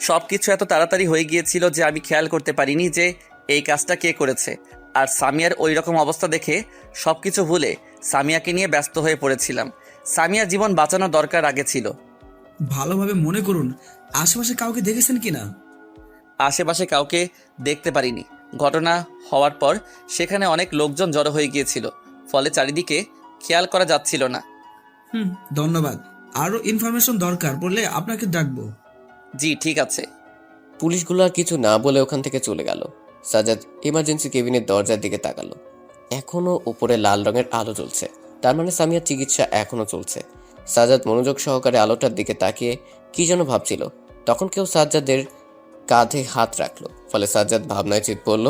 সবকিছু এত তাড়াতাড়ি হয়ে গিয়েছিল যে আমি খেয়াল করতে পারিনি যে এই কাজটা কে করেছে। আর সামিয়ার ওই রকম অবস্থা দেখে সবকিছু ভুলে সামিয়াকে নিয়ে ব্যস্ত হয়ে পড়েছিলাম। সামিয়ার জীবন বাঁচানো দরকার আগে ছিল। ভালোভাবে মনে করুন, আশেপাশে কাউকে দেখেছেন কিনা? আশেপাশে কাউকে দেখতে পারিনি। ঘটনা হওয়ার পর সেখানে অনেক লোকজন জড়ো হয়ে গিয়েছিল, ফলে চারিদিকে খেয়াল করা যাচ্ছিল না। ধন্যবাদ। আরো ইনফরমেশন দরকার পড়লে আপনাকে ডাকবো। জি ঠিক আছে। পুলিশগুলো আর কিছু না বলে ওখান থেকে চলে গেল। সাজ্জাদ ইমার্জেন্সি কেবিনের দরজার দিকে তাকালো। এখনো উপরে লাল রঙের আলো জ্বলছে, তার মানে সামিয়ার চিকিৎসা এখনো চলছে। সাজ্জাদ মনোযোগ সহকারে আলোটার দিকে তাকিয়ে কি যেন ভাবছিল। তখন কেউ সাজ্জাদের কাঁধে হাত রাখলো, ফলে সাজ্জাদ ভাবনায় চিত পড়ল।